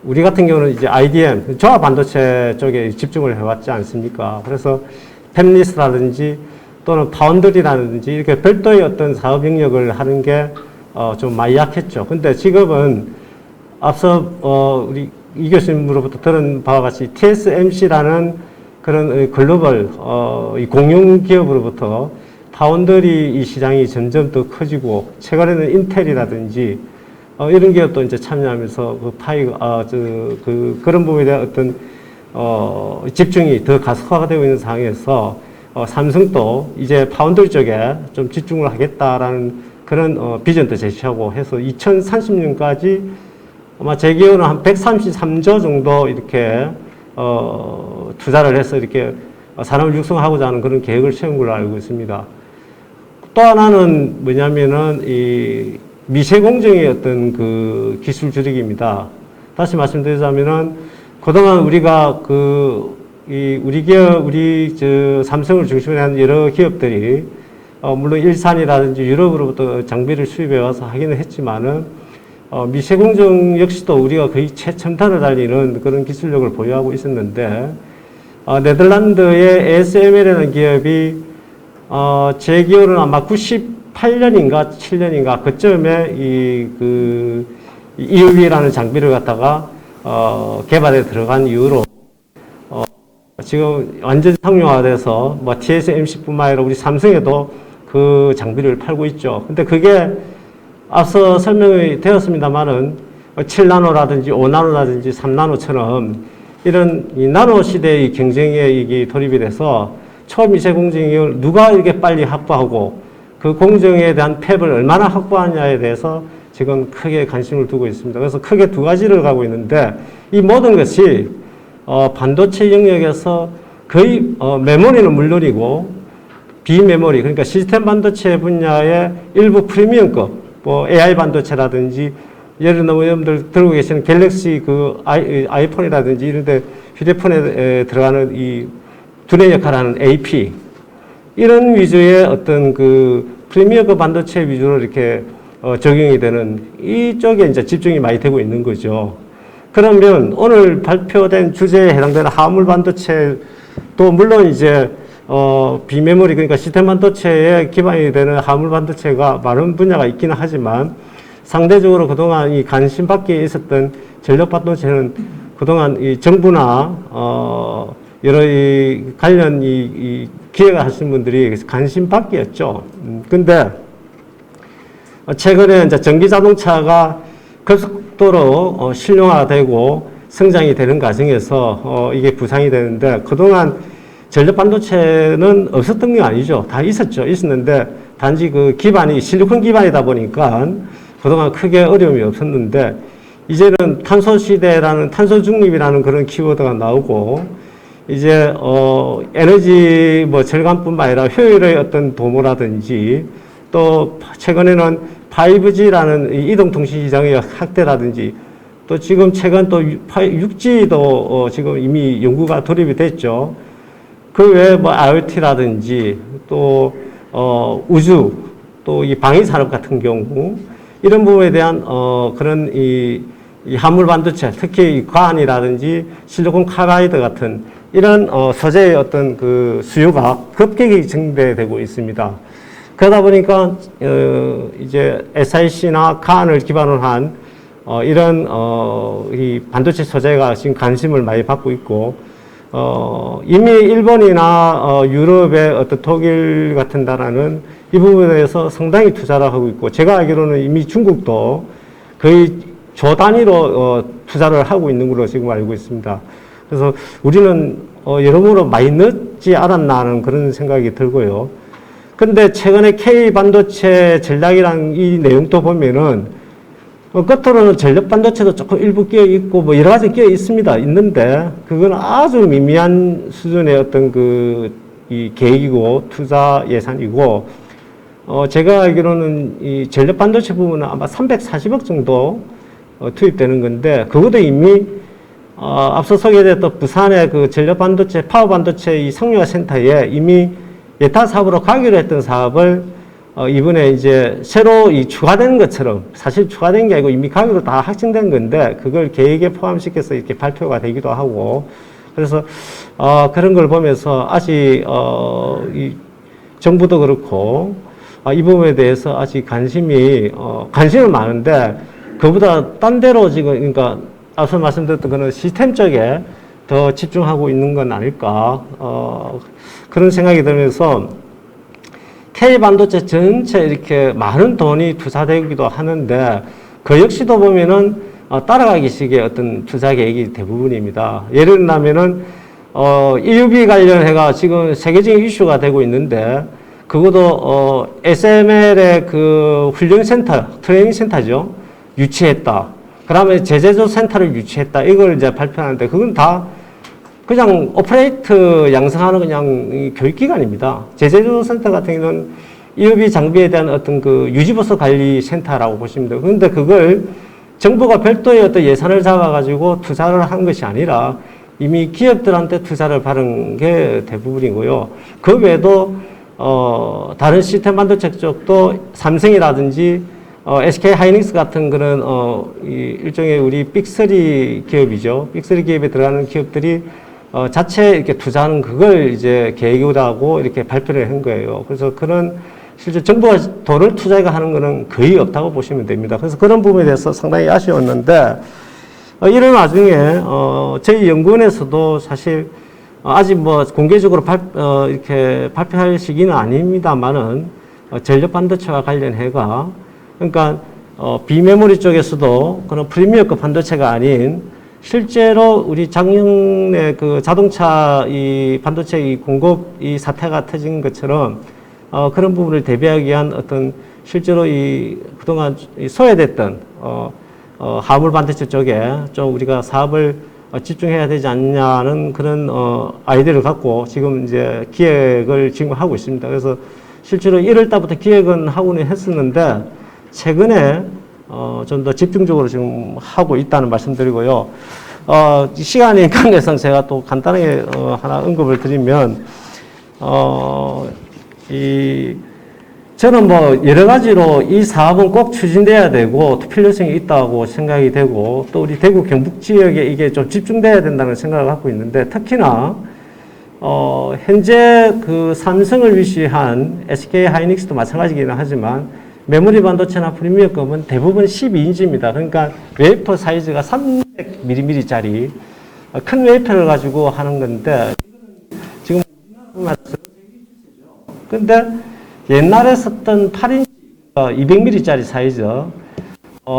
우리 같은 경우는 이제 IDM, 저하 반도체 쪽에 집중을 해왔지 않습니까? 그래서 팹리스라든지 또는 파운드리라든지 이렇게 별도의 어떤 사업 영역을 하는 게 좀 많이 약했죠. 근데 지금은 앞서 우리 이 교수님으로부터 들은 바와 같이 TSMC라는 그런 글로벌 이 공용 기업으로부터 파운드리 이 시장이 점점 더 커지고 최근에는 인텔이라든지 이런 기업도 이제 참여하면서 그런 부분에 대한 어떤 집중이 더 가속화가 되고 있는 상황에서 삼성도 이제 파운드리 쪽에 좀 집중을 하겠다라는 그런 비전도 제시하고 해서 2030년까지 아마 제 기억으로는 한 133조 정도 이렇게 투자를 해서 이렇게 산업을 육성하고자 하는 그런 계획을 세운 걸로 알고 있습니다. 또 하나는 뭐냐면은 이 미세공정의 어떤 그 기술 주력입니다. 다시 말씀드리자면은 그동안 우리가 우리 삼성을 중심으로 한 여러 기업들이 물론 일산이라든지 유럽으로부터 장비를 수입해 와서 하기는 했지만은 미세공정 역시도 우리가 거의 최첨단을 달리는 그런 기술력을 보유하고 있었는데 네덜란드의 ASML이라는 기업이 제 기억으로는 아마 98년인가 7년인가 그쯤에 이 EUV라는 장비를 갖다가 개발에 들어간 이후로 지금 완전 상용화돼서 뭐 TSMC뿐만 아니라 우리 삼성에도 그 장비를 팔고 있죠. 근데 그게 앞서 설명이 되었습니다만은 7나노라든지 5나노라든지 3나노처럼 이런 이 나노 시대의 경쟁에 이게 돌입이 돼서 초미세 공정을 누가 이렇게 빨리 확보하고 그 공정에 대한 팹을 얼마나 확보하느냐에 대해서 지금 크게 관심을 두고 있습니다. 그래서 크게 두 가지를 가고 있는데 이 모든 것이 반도체 영역에서 거의 메모리는 물론이고 비메모리 그러니까 시스템 반도체 분야의 일부 프리미엄급 뭐 AI 반도체라든지 여러분들 들고 계시는 갤럭시 아이폰이라든지 이런데 휴대폰에 들어가는 이 두뇌 역할하는 AP 이런 위주의 어떤 그 프리미엄급 반도체 위주로 이렇게 적용이 되는 이쪽에 이제 집중이 많이 되고 있는 거죠. 그러면 오늘 발표된 주제에 해당되는 화물 반도체도 물론 이제 비메모리 그러니까 시스템 반도체에 기반이 되는 화물 반도체가 많은 분야가 있기는 하지만 상대적으로 그동안 이 관심 밖에 있었던 전력 반도체는 그동안 이 정부나 여러 이 관련 이 기획을 하신 분들이 관심 밖이었죠. 근데 최근에 이제 전기 자동차가 급속도로 실용화되고 성장이 되는 과정에서 이게 부상이 되는데 그동안 전력 반도체는 없었던 게 아니죠. 다 있었죠. 있었는데 단지 그 기반이 실리콘 기반이다 보니까 그동안 크게 어려움이 없었는데 이제는 탄소 시대라는 탄소 중립이라는 그런 키워드가 나오고 이제 에너지 뭐 절감뿐만 아니라 효율의 어떤 도모라든지 또 최근에는 5G라는 이동통신 시장의 확대라든지 또 지금 최근 또 6G도 지금 이미 연구가 돌입이 됐죠. 그 외에 뭐 IoT라든지 또 우주 또 이 방위 산업 같은 경우 이런 부분에 대한 그런 이 화물 반도체 특히 이 관이라든지 실리콘 카바이드 같은 이런 소재의 어떤 그 수요가 급격히 증대되고 있습니다. 그러다 보니까 이제 SiC나 칸을 기반으로 한 이런 이 반도체 소재가 지금 관심을 많이 받고 있고 이미 일본이나 유럽의 어떤 독일 같은 나라는 이 부분에 대해서 상당히 투자를 하고 있고 제가 알기로는 이미 중국도 거의 조 단위로 투자를 하고 있는 걸로 지금 알고 있습니다. 그래서 우리는 여러모로 많이 늦지 않았나 하는 그런 생각이 들고요. 근데 최근에 K 반도체 전략이랑 이 내용도 보면은 겉으로는 전력 반도체도 조금 일부 끼어 있고 뭐 여러 가지 끼어 있습니다. 있는데 그건 아주 미미한 수준의 어떤 이 계획이고 투자 예산이고 제가 알기로는 이 전력 반도체 부분은 아마 340억 정도 투입되는 건데 그것도 이미 앞서 소개됐던 부산의 그 전력 반도체 파워 반도체 이 상용화 센터에 이미 예타 사업으로 가기로 했던 사업을 이번에 이제 새로 추가된 것처럼 사실 추가된 게 아니고 이미 가기로 다 확정된 건데 그걸 계획에 포함시켜서 이렇게 발표가 되기도 하고 그래서 그런 걸 보면서 아직 이 정부도 그렇고 이 부분에 대해서 아직 관심은 많은데 그보다 딴 데로 지금 그러니까 앞서 말씀드렸던 그런 시스템 쪽에 더 집중하고 있는 건 아닐까 그런 생각이 들면서 K 반도체 전체 이렇게 많은 돈이 투자되기도 하는데 그 역시도 보면은 따라가기식의 어떤 투자 계획이 대부분입니다. 예를 들면은 EUV 관련해가 지금 세계적인 이슈가 되고 있는데, 그것도, SML의 그 훈련센터, 트레이닝 센터죠. 유치했다. 그 다음에 제재조 센터를 유치했다. 이걸 이제 발표하는데, 그건 다 그냥 오퍼레이트 양성하는 그냥 교육기관입니다. 제재조 센터 같은 경우는 EUV 장비에 대한 어떤 그 유지보수 관리 센터라고 보시면 돼요. 그런데 그걸 정부가 별도의 어떤 예산을 잡아가지고 투자를 한 것이 아니라 이미 기업들한테 투자를 받은 게 대부분이고요. 그 외에도 다른 시스템 반도체 쪽도 삼성이라든지 SK 하이닉스 같은 그런 일종의 우리 빅3 기업이죠. 빅3 기업에 들어가는 기업들이 자체 이렇게 투자하는 그걸 이제 계획으로 하고 이렇게 발표를 한 거예요. 그래서 그런 실제 정부가 돈을 투자하는 거는 거의 없다고 보시면 됩니다. 그래서 그런 부분에 대해서 상당히 아쉬웠는데, 이런 와중에, 저희 연구원에서도 사실, 아직 뭐 공개적으로 이렇게 발표할 시기는 아닙니다만은, 전력 반도체와 관련해가, 그러니까, 비메모리 쪽에서도 그런 프리미어급 반도체가 아닌, 실제로 우리 작년에 그 자동차 이 반도체 이 공급 이 사태가 터진 것처럼, 그런 부분을 대비하기 위한 어떤 실제로 이 그동안 소외됐던 화물 반도체 쪽에 좀 우리가 사업을 집중해야 되지 않냐는 그런 아이디어를 갖고 지금 이제 기획을 지금 하고 있습니다. 그래서 실제로 1월 달부터 기획은 하고는 했었는데 최근에 좀 더 집중적으로 지금 하고 있다는 말씀드리고요. 시간이 관계상 제가 또 간단하게 하나 언급을 드리면 저는 뭐 여러 가지로 이 사업은 꼭 추진돼야 되고 또 필요성이 있다고 생각이 되고 또 우리 대구 경북 지역에 이게 좀 집중돼야 된다는 생각을 갖고 있는데 특히나 현재 그 삼성을 위시한 SK 하이닉스도 마찬가지이긴 하지만 메모리 반도체나 프리미어급은 대부분 12인치입니다. 그러니까 웨이퍼 사이즈가 300mm짜리 큰 웨이퍼를 가지고 하는 건데 지금 근데 옛날에 썼던 8인치 200mm짜리 사이즈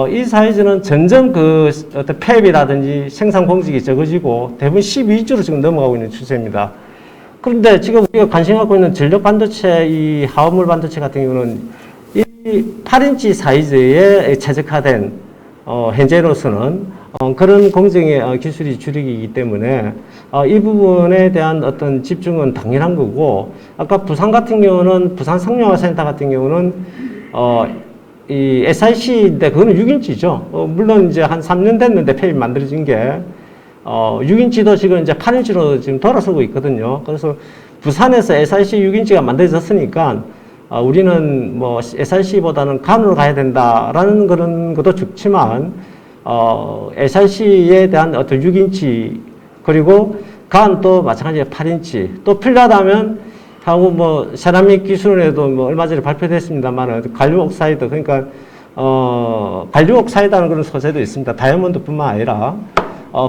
이 사이즈는 점점 그 어떤 폐비라든지 생산 공직이 적어지고 대부분 12인치로 지금 넘어가고 있는 추세입니다. 그런데 지금 우리가 관심 갖고 있는 전력 반도체 이 화합물 반도체 같은 경우는 이 8인치 사이즈에 최적화된 현재로서는 그런 공정의 기술이 주력이기 때문에 이 부분에 대한 어떤 집중은 당연한 거고 아까 부산 같은 경우는 부산 상용화센터 같은 경우는 이 SIC인데 그거는 6인치죠. 물론 이제 한 3년 됐는데 폐입이 만들어진 게 6인치도 지금 이제 8인치로 지금 돌아서고 있거든요. 그래서 부산에서 SIC 6인치가 만들어졌으니까 우리는 뭐 SIC보다는 간으로 가야 된다라는 그런 것도 좋지만 SIC에 대한 어떤 6인치 그리고 간도 마찬가지로 8인치 또 필요하다면 하고 뭐 세라믹 기술에도 뭐 얼마 전에 발표됐습니다만 관류 옥사이드 그러니까 관류 옥사이드라는 그런 소재도 있습니다. 다이아몬드뿐만 아니라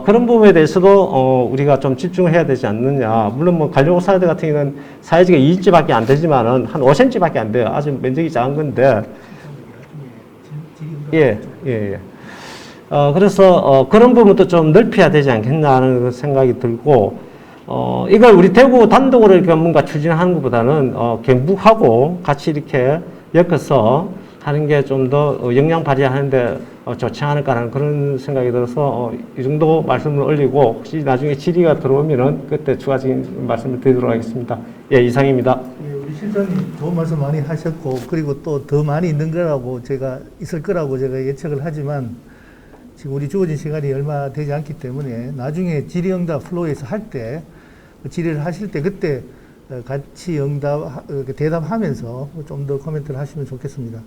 그런 부분에 대해서도 우리가 좀 집중을 해야 되지 않느냐. 물론 뭐 관류 옥사이드 같은 경우는 사이즈가 2인치밖에 안 되지만은 한 5cm밖에 안 돼요. 아주 면적이 작은 건데 예. 그래서 그런 부분도 좀 넓혀야 되지 않겠냐는 생각이 들고 이걸 우리 대구 단독으로 이렇게 뭔가 추진하는 것보다는 경북하고 같이 이렇게 엮어서 하는 게 좀 더 역량 발휘하는데 좋지 않을까라는 그런 생각이 들어서 이 정도 말씀을 올리고 혹시 나중에 질의가 들어오면은 그때 추가적인 말씀을 드리도록 하겠습니다. 예, 이상입니다. 예, 우리 실장님 좋은 말씀 많이 하셨고 그리고 또 더 많이 있는 거라고 제가 있을 거라고 제가 예측을 하지만 지금 우리 주어진 시간이 얼마 되지 않기 때문에 나중에 질의응답 플로우에서 할 때 질의를 하실 때 그때 같이 대답하면서 좀 더 코멘트를 하시면 좋겠습니다.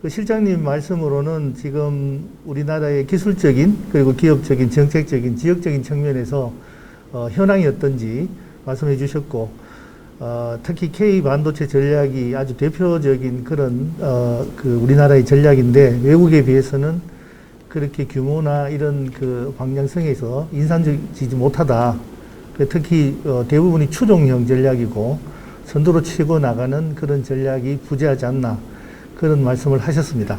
그 실장님 말씀으로는 지금 우리나라의 기술적인 그리고 기업적인 정책적인 지역적인 측면에서 현황이 어떤지 말씀해 주셨고 특히 K 반도체 전략이 아주 대표적인 그런 그 우리나라의 전략인데 외국에 비해서는 그렇게 규모나 이런 그 방향성에서 인상적이지 못하다. 특히 대부분이 추종형 전략이고 선두로 치고 나가는 그런 전략이 부재하지 않나 그런 말씀을 하셨습니다.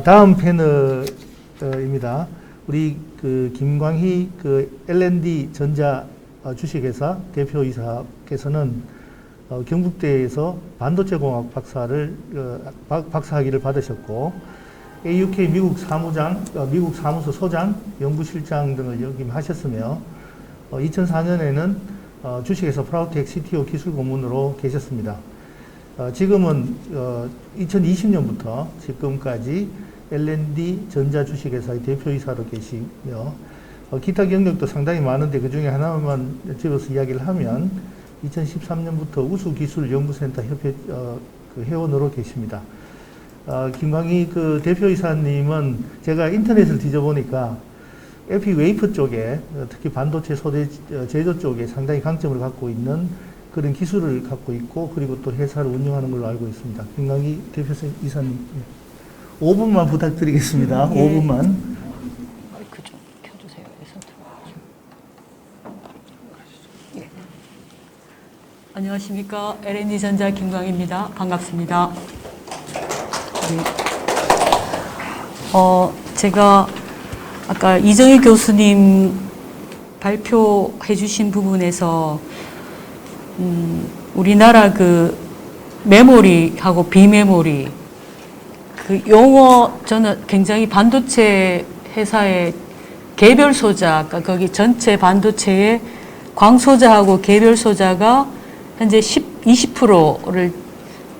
다음 패널입니다. 우리 그 김광희 그 L&D 전자 주식회사 대표이사께서는 경북대에서 반도체공학 박사학위를 받으셨고 AUK 미국 사무소 소장, 연구실장 등을 역임하셨으며 2004년에는 주식회사 프라우텍 CTO 기술 고문으로 계셨습니다. 지금은 2020년부터 지금까지 L&D 전자주식회사의 대표이사로 계시며 기타 경력도 상당히 많은데 그 중에 하나만 집어서 이야기를 하면 2013년부터 우수기술연구센터 협회 회원으로 계십니다. 김광희 그 대표이사님은 제가 인터넷을 뒤져보니까 에피 웨이퍼 쪽에 특히 반도체 소재 제조 쪽에 상당히 강점을 갖고 있는 그런 기술을 갖고 있고 그리고 또 회사를 운영하는 걸로 알고 있습니다. 김광희 대표이사님 5분만 부탁드리겠습니다. 5분만. 마이크 좀 켜주세요. 예. 안녕하십니까. L&D전자 김광희입니다. 반갑습니다. 제가 아까 이정희 교수님 발표해 주신 부분에서 우리나라 그 메모리하고 비메모리 그 용어 저는 굉장히 반도체 회사의 개별 소자, 그러니까 거기 전체 반도체의 광소자하고 개별 소자가 현재 20%를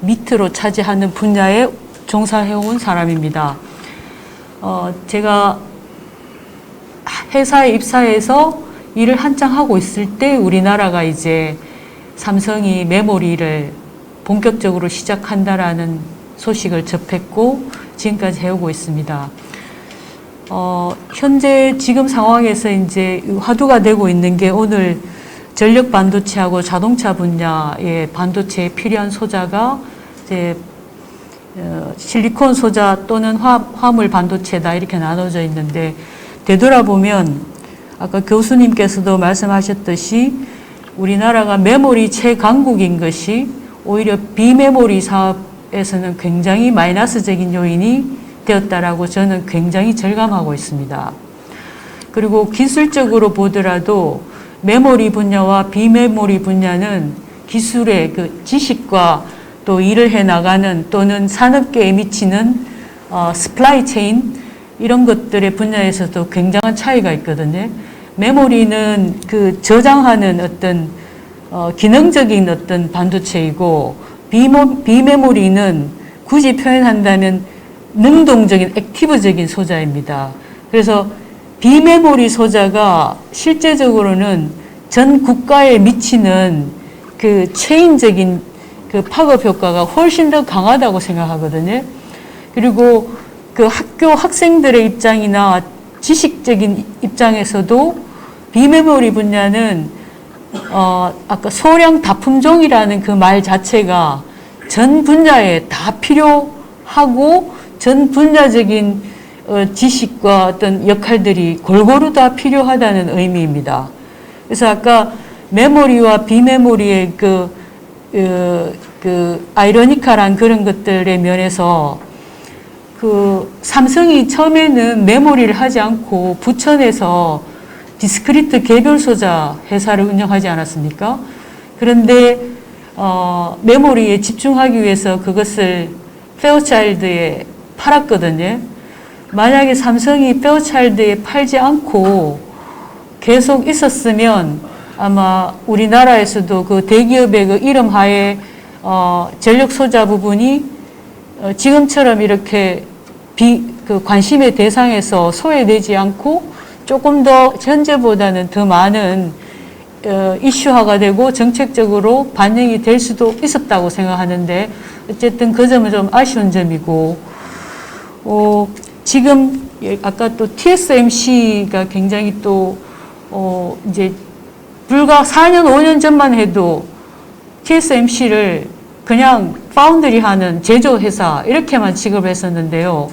밑으로 차지하는 분야에 종사해온 사람입니다. 제가 회사에 입사해서 일을 한창 하고 있을 때 우리나라가 이제 삼성이 메모리를 본격적으로 시작한다라는 소식을 접했고 지금까지 해오고 있습니다. 현재 지금 상황에서 이제 화두가 되고 있는 게 오늘 전력 반도체하고 자동차 분야의 반도체에 필요한 소자가 이제 실리콘 소자 또는 화물 반도체다 이렇게 나눠져 있는데 되돌아보면 아까 교수님께서도 말씀하셨듯이 우리나라가 메모리 최강국인 것이 오히려 비메모리 사업에서는 굉장히 마이너스적인 요인이 되었다라고 저는 굉장히 절감하고 있습니다. 그리고 기술적으로 보더라도 메모리 분야와 비메모리 분야는 기술의 그 지식과 또 일을 해 나가는 또는 산업계에 미치는 스플라이 체인 이런 것들의 분야에서도 굉장한 차이가 있거든요. 메모리는 그 저장하는 어떤 기능적인 어떤 반도체이고 비메모리는 굳이 표현한다면 능동적인 액티브적인 소자입니다. 그래서 비메모리 소자가 실제적으로는 전 국가에 미치는 그 체인적인 그 파급 효과가 훨씬 더 강하다고 생각하거든요. 그리고 그 학교 학생들의 입장이나 지식적인 입장에서도 비메모리 분야는 아까 소량 다품종이라는 그 말 자체가 전 분야에 다 필요하고 전 분야적인 지식과 어떤 역할들이 골고루 다 필요하다는 의미입니다. 그래서 아까 메모리와 비메모리의 그 아이러니컬한 그런 것들의 면에서 그 삼성이 처음에는 메모리를 하지 않고 부천에서 디스크리트 개별 소자 회사를 운영하지 않았습니까? 그런데 메모리에 집중하기 위해서 그것을 페어차일드에 팔았거든요. 만약에 삼성이 페어차일드에 팔지 않고 계속 있었으면 아마 우리나라에서도 그 대기업의 그 이름 하에 전력 소자 부분이 지금처럼 이렇게 그 관심의 대상에서 소외되지 않고 조금 더 현재보다는 더 많은 이슈화가 되고 정책적으로 반영이 될 수도 있었다고 생각하는데 어쨌든 그 점은 좀 아쉬운 점이고 지금 아까 또 TSMC가 굉장히 또 이제 불과 4년 5년 전만 해도 TSMC를 그냥 파운드리 하는 제조회사 이렇게만 취급을 했었는데요.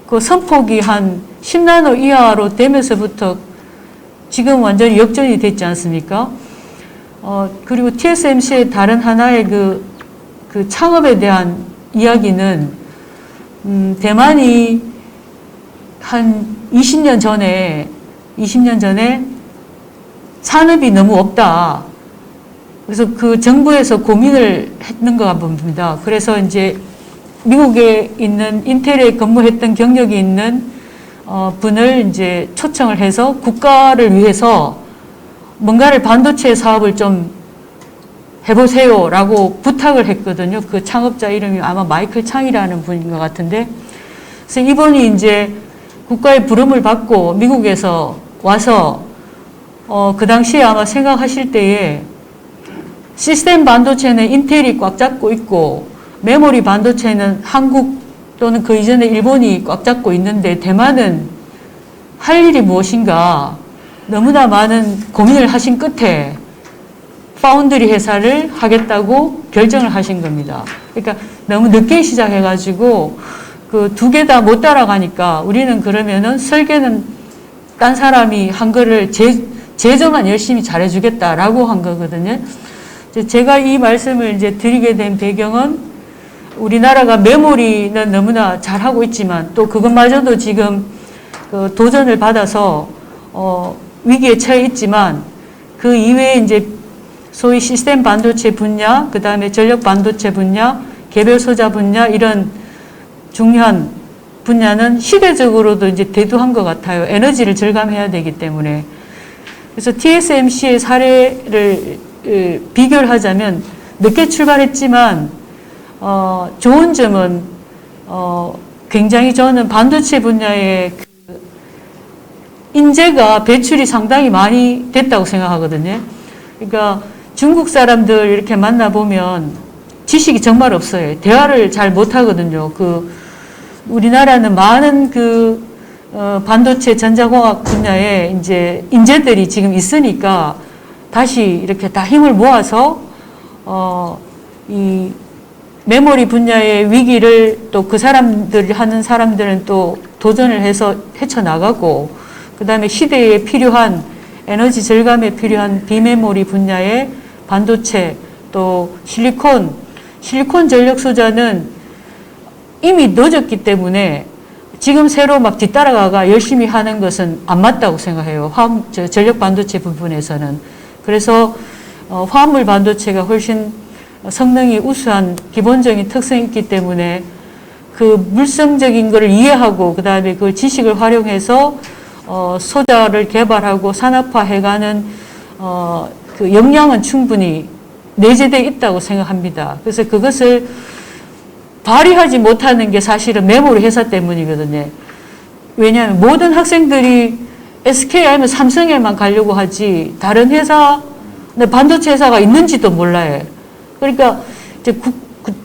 그 선폭이 한 10나노 이하로 되면서부터 지금 완전히 역전이 됐지 않습니까? 그리고 TSMC의 다른 하나의 그 창업에 대한 이야기는 대만이 한 20년 전에 산업이 너무 없다. 그래서 그 정부에서 고민을 했는 것 같습니다. 그래서 이제 미국에 있는 인텔에 근무했던 경력이 있는 분을 이제 초청을 해서 국가를 위해서 뭔가를 반도체 사업을 좀 해보세요라고 부탁을 했거든요. 그 창업자 이름이 아마 마이클 창이라는 분인 것 같은데, 그래서 이분이 이제 국가의 부름을 받고 미국에서 와서 그 당시에 아마 생각하실 때에 시스템 반도체는 인텔이 꽉 잡고 있고 메모리 반도체는 한국 또는 그 이전에 일본이 꽉 잡고 있는데 대만은 할 일이 무엇인가 너무나 많은 고민을 하신 끝에 파운드리 회사를 하겠다고 결정을 하신 겁니다. 그러니까 너무 늦게 시작해가지고 그 두 개 다 못 따라가니까 우리는 그러면은 설계는 딴 사람이 한 거를 제조만 열심히 잘해주겠다라고 한 거거든요. 제가 이 말씀을 이제 드리게 된 배경은 우리나라가 메모리는 너무나 잘하고 있지만 또 그것마저도 지금 그 도전을 받아서 위기에 처해 있지만 그 이외에 이제 소위 시스템 반도체 분야, 그 다음에 전력 반도체 분야, 개별 소자 분야 이런 중요한 분야는 시대적으로도 이제 대두한 것 같아요. 에너지를 절감해야 되기 때문에. 그래서 TSMC의 사례를 비교를 하자면 늦게 출발했지만 좋은 점은 굉장히 저는 반도체 분야의 그 인재가 배출이 상당히 많이 됐다고 생각하거든요. 그러니까 중국 사람들 이렇게 만나보면 지식이 정말 없어요. 대화를 잘 못하거든요. 우리나라는 많은 반도체 전자공학 분야에 이제 인재들이 지금 있으니까 다시 이렇게 다 힘을 모아서 이 메모리 분야의 위기를 또 그 사람들이 하는 사람들은 또 도전을 해서 헤쳐나가고 그 다음에 시대에 필요한 에너지 절감에 필요한 비메모리 분야의 반도체 또 실리콘 전력 소자는 이미 늦었기 때문에 지금 새로 막 뒤따라가가 열심히 하는 것은 안 맞다고 생각해요. 전력 반도체 부분에서는. 그래서 화합물 반도체가 훨씬 성능이 우수한 기본적인 특성이 있기 때문에 그 물성적인 것을 이해하고 그 다음에 그 지식을 활용해서 소자를 개발하고 산업화해가는 그 역량은 충분히 내재되어 있다고 생각합니다. 그래서 그것을 발휘하지 못하는 게 사실은 메모리 회사 때문이거든요. 왜냐하면 모든 학생들이 SK 아니면 삼성에만 가려고 하지 다른 회사, 반도체 회사가 있는지도 몰라요. 그러니까 이제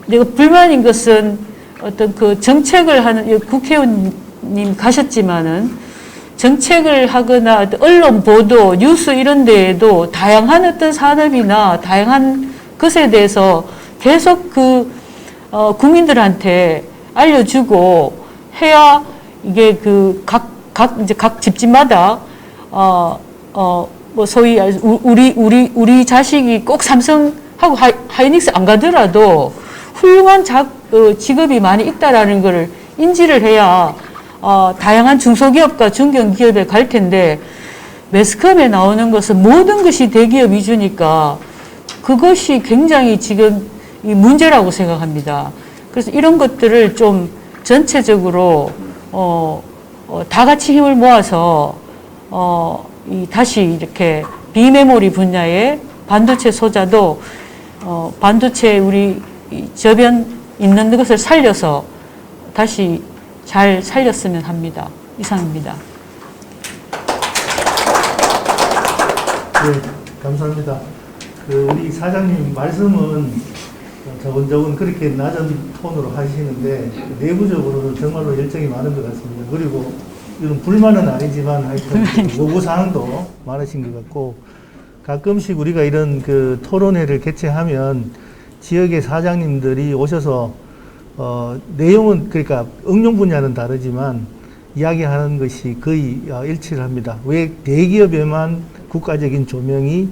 내가 불만인 것은 어떤 그 정책을 하는 국회의원님 가셨지만은 정책을 하거나 어떤 언론 보도, 뉴스 이런 데에도 다양한 어떤 산업이나 다양한 것에 대해서 계속 국민들한테 알려주고 해야 이게 이제 각 집집마다 뭐 소위 우리 자식이 꼭 삼성하고 하이닉스 안 가더라도 훌륭한 직업이 많이 있다라는 것을 인지를 해야 다양한 중소기업과 중견기업에 갈 텐데 매스컴에 나오는 것은 모든 것이 대기업 위주니까 그것이 굉장히 지금 이 문제라고 생각합니다. 그래서 이런 것들을 좀 전체적으로 다 같이 힘을 모아서 다시 이렇게 비메모리 분야의 반도체 소자도 반도체 우리 저변 있는 것을 살려서 다시 잘 살렸으면 합니다. 이상입니다. 네, 감사합니다. 우리 사장님 말씀은 저건 그렇게 낮은 톤으로 하시는데 내부적으로는 정말로 열정이 많은 것 같습니다. 그리고 이런 불만은 아니지만 하여튼 요구사항도 많으신 것 같고 가끔씩 우리가 이런 토론회를 개최하면 지역의 사장님들이 오셔서 내용은 그러니까 응용 분야는 다르지만 이야기하는 것이 거의 일치를 합니다. 왜 대기업에만 국가적인 조명이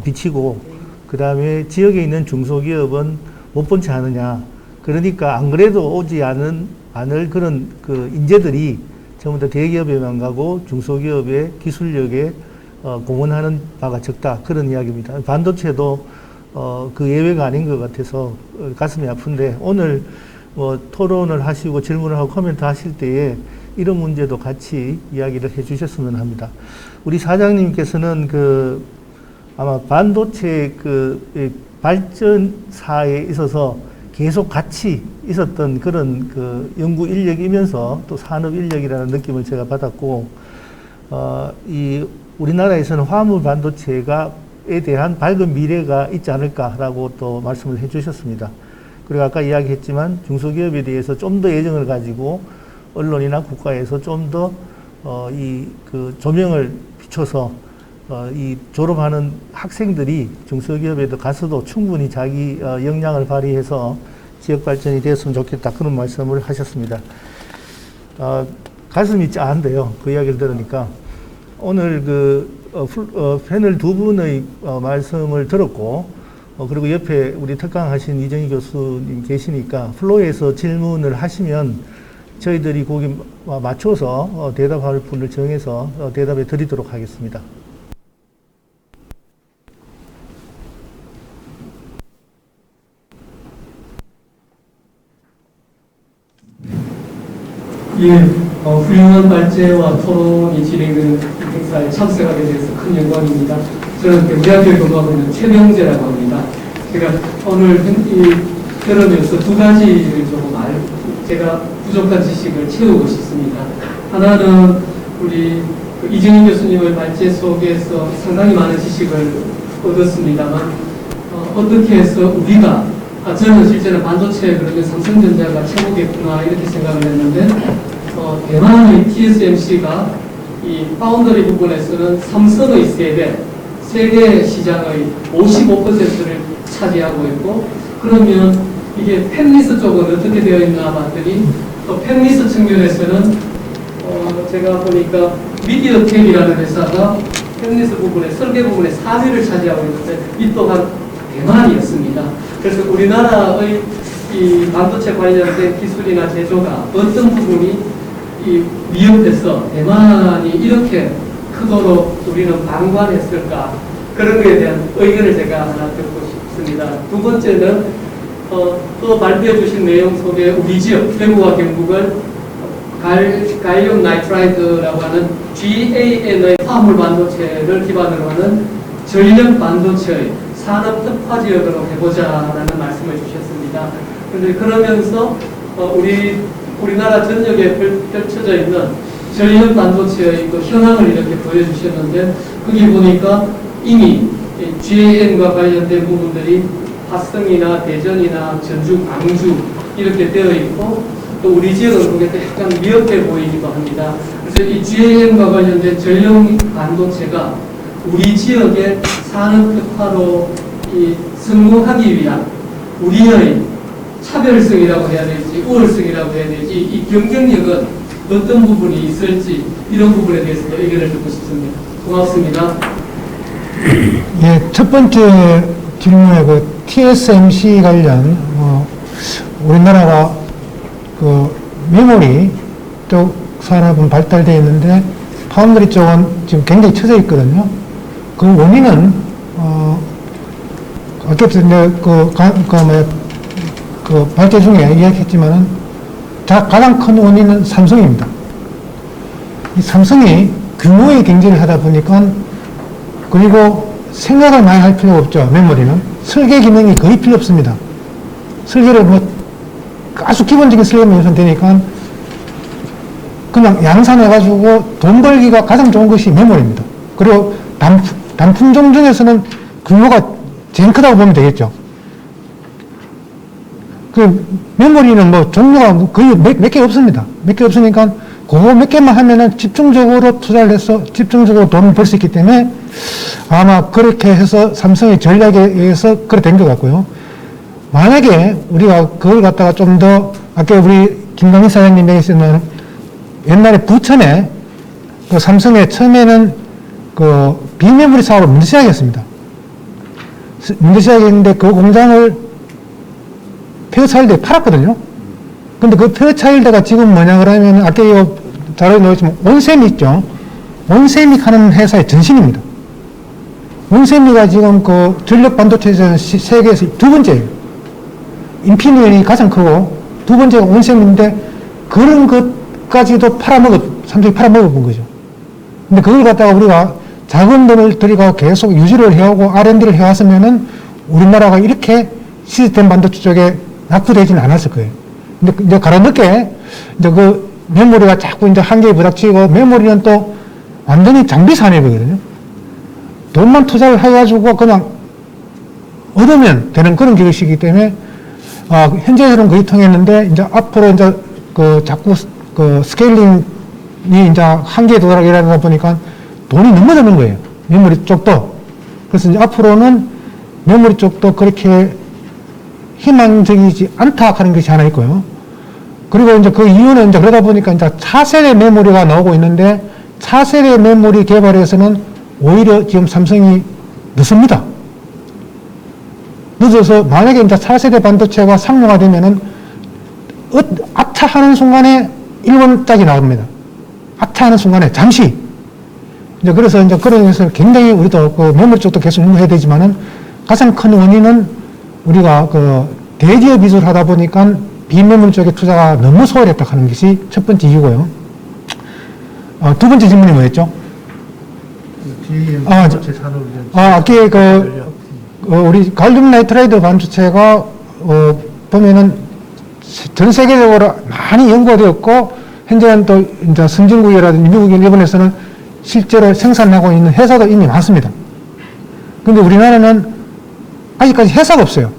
비치고 그 다음에 지역에 있는 중소기업은 못 본 채 하느냐. 그러니까 안 그래도 오지 않을 그런 인재들이 전부 다 대기업에만 가고 중소기업의 기술력에 공헌하는 바가 적다. 그런 이야기입니다. 반도체도 그 예외가 아닌 것 같아서 가슴이 아픈데 오늘 토론을 하시고 질문을 하고 코멘트 하실 때에 이런 문제도 같이 이야기를 해 주셨으면 합니다. 우리 사장님께서는 아마 반도체 발전사에 있어서 계속 같이 있었던 그런 연구 인력이면서 또 산업 인력이라는 느낌을 제가 받았고, 우리나라에서는 화물 반도체에 대한 밝은 미래가 있지 않을까라고 또 말씀을 해 주셨습니다. 그리고 아까 이야기했지만 중소기업에 대해서 좀 더 애정을 가지고 언론이나 국가에서 좀 더 조명을 비춰서 이 졸업하는 학생들이 중소기업에도 가서도 충분히 자기 역량을 발휘해서 지역 발전이 되었으면 좋겠다. 그런 말씀을 하셨습니다. 가슴이 짠한데요. 그 이야기를 들으니까. 오늘 패널 두 분의 말씀을 들었고, 그리고 옆에 우리 특강하신 이정희 교수님 계시니까 플로에서 질문을 하시면 저희들이 거기 맞춰서 대답할 분을 정해서 대답해 드리도록 하겠습니다. 예, 훌륭한 발제와 토론이 진행되는 이 행사에 참석하게 돼서 큰 영광입니다. 저는 경제학교에 근무하고 있는 최명재라고 합니다. 제가 오늘 들으면서 두 가지를 제가 부족한 지식을 채우고 싶습니다. 하나는 우리 이정희 교수님의 발제 속에서 상당히 많은 지식을 얻었습니다만, 어떻게 해서 우리가 저는 실제는 반도체 그러면 삼성전자가 최고겠구나 이렇게 생각을 했는데, 대만의 TSMC가 이 파운더리 부분에서는 삼성의 세계 시장의 55%를 차지하고 있고, 그러면 이게 팹리스 쪽은 어떻게 되어 있나 봤더니 팹리스 측면에서는 제가 보니까 미디어텍이라는 회사가 팹리스 부분에 설계 부분에 4위를 차지하고 있는데 이 또한 대만이었습니다. 그래서 우리나라의 이 반도체 관련된 기술이나 제조가 어떤 부분이 위협돼서 대만이 이렇게 크도록 우리는 방관했을까, 그런 것에 대한 의견을 제가 하나 듣고 싶습니다. 두 번째는 또 발표해 주신 내용 속에 우리 지역 대구와 경북을 갈륨 나이트라이드라고 하는 GAN의 화물 반도체를 기반으로 하는 전력 반도체의 산업 특화 지역으로 해보자라는 말씀을 주셨습니다. 그런데 그러면서 우리나라 전역에 펼쳐져 있는 전력 반도체의 그 현황을 이렇게 보여주셨는데, 거기 보니까 이미 GAN과 관련된 부분들이 화성이나 대전이나 전주, 광주 이렇게 되어 있고, 또 우리 지역은 그게 약간 미흡해 보이기도 합니다. 그래서 이 GAN과 관련된 전력 반도체가 우리 지역의 산업 특화로 성공하기 위한 우리의 차별성이라고 해야 될지 우월성이라고 해야 될지 이 경쟁력은 어떤 부분이 있을지, 이런 부분에 대해서 의견을 듣고 싶습니다. 고맙습니다. 예, 첫 번째 질문에 TSMC 관련 우리나라가 메모리 쪽 산업은 발달되어 있는데 파운드리 쪽은 지금 굉장히 처져 있거든요. 그 원인은 아까부터 발제 중에 이야기했지만은 가장 큰 원인은 삼성입니다. 이 삼성이 규모의 경쟁을 하다 보니까, 그리고 생각을 많이 할 필요가 없죠. 메모리는 설계 기능이 거의 필요 없습니다. 설계를 아주 기본적인 설계만 해서 되니까 그냥 양산해가지고 돈 벌기가 가장 좋은 것이 메모리입니다. 그리고 단품종 중에서는 규모가 제일 크다고 보면 되겠죠. 그 메모리는 종류가 거의 몇 개 없습니다. 몇 개 없으니까 그거 몇 개만 하면은 집중적으로 투자를 해서 집중적으로 돈을 벌 수 있기 때문에 아마 그렇게 해서 삼성의 전략에 의해서 그렇게 된 것 같고요. 만약에 우리가 그걸 갖다가 좀 더, 아까 우리 김강희 사장님 얘기했지만 옛날에 부천에 삼성의 처음에는 비메모리 사업을 먼저 시작했습니다. 먼저 시작했는데 그 공장을 페어차일드에 팔았거든요. 근데 그 페어차일드가 지금 뭐냐 그러면 아까 이거 자료에 넣었지만 온셈이 있죠. 온셈이 하는 회사의 전신입니다. 온셈이가 지금 그 전력 반도체에서는 세계에서 두 번째예요. 인피니언이 가장 크고 두 번째가 온셈인데 그런 것까지도 삼성이 팔아먹어본 거죠. 근데 그걸 갖다가 우리가 작은 돈을 들이고 계속 유지를 해오고 R&D를 해왔으면은 우리나라가 이렇게 시스템 반도체 쪽에 낙후되지는 않았을 거예요. 근데 이제 가라늦게 이제 그 메모리가 자꾸 이제 한계에 부닥치고 메모리는 또 완전히 장비 산업이거든요. 돈만 투자를 해가지고 그냥 얻으면 되는 그런 기술이기 때문에 현재로는 거의 통했는데 이제 앞으로 이제 그 자꾸 그 스케일링이 이제 한계에 도달하게 이러다 보니까 돈이 너무 드는 거예요. 메모리 쪽도. 그래서 이제 앞으로는 메모리 쪽도 그렇게 희망적이지 않다 하는 것이 하나 있고요. 그리고 이제 그 이유는 이제 그러다 보니까 이제 차세대 메모리가 나오고 있는데 차세대 메모리 개발에서는 오히려 지금 삼성이 늦습니다. 늦어서 만약에 이제 차세대 반도체가 상용화되면은 아차 하는 순간에 일본짝이 나옵니다. 아차 하는 순간에 잠시. 이제 그래서 이제 그런 데서 굉장히 우리도 그 메모리 쪽도 계속 연구해야 되지만은 가장 큰 원인은 우리가 그 대기업 기술을 하다 보니까 비메모리 쪽에 투자가 너무 소홀했다 하는 것이 첫 번째 이유고요. 두 번째 질문이 뭐였죠? 우리 갈륨 나이트라이드 반도체가 보면은 전 세계적으로 많이 연구가 되었고 현재는 또 이제 선진국이라든지 미국, 일본에서는 실제로 생산하고 있는 회사도 이미 많습니다. 근데 우리나라는 아직까지 회사가 없어요.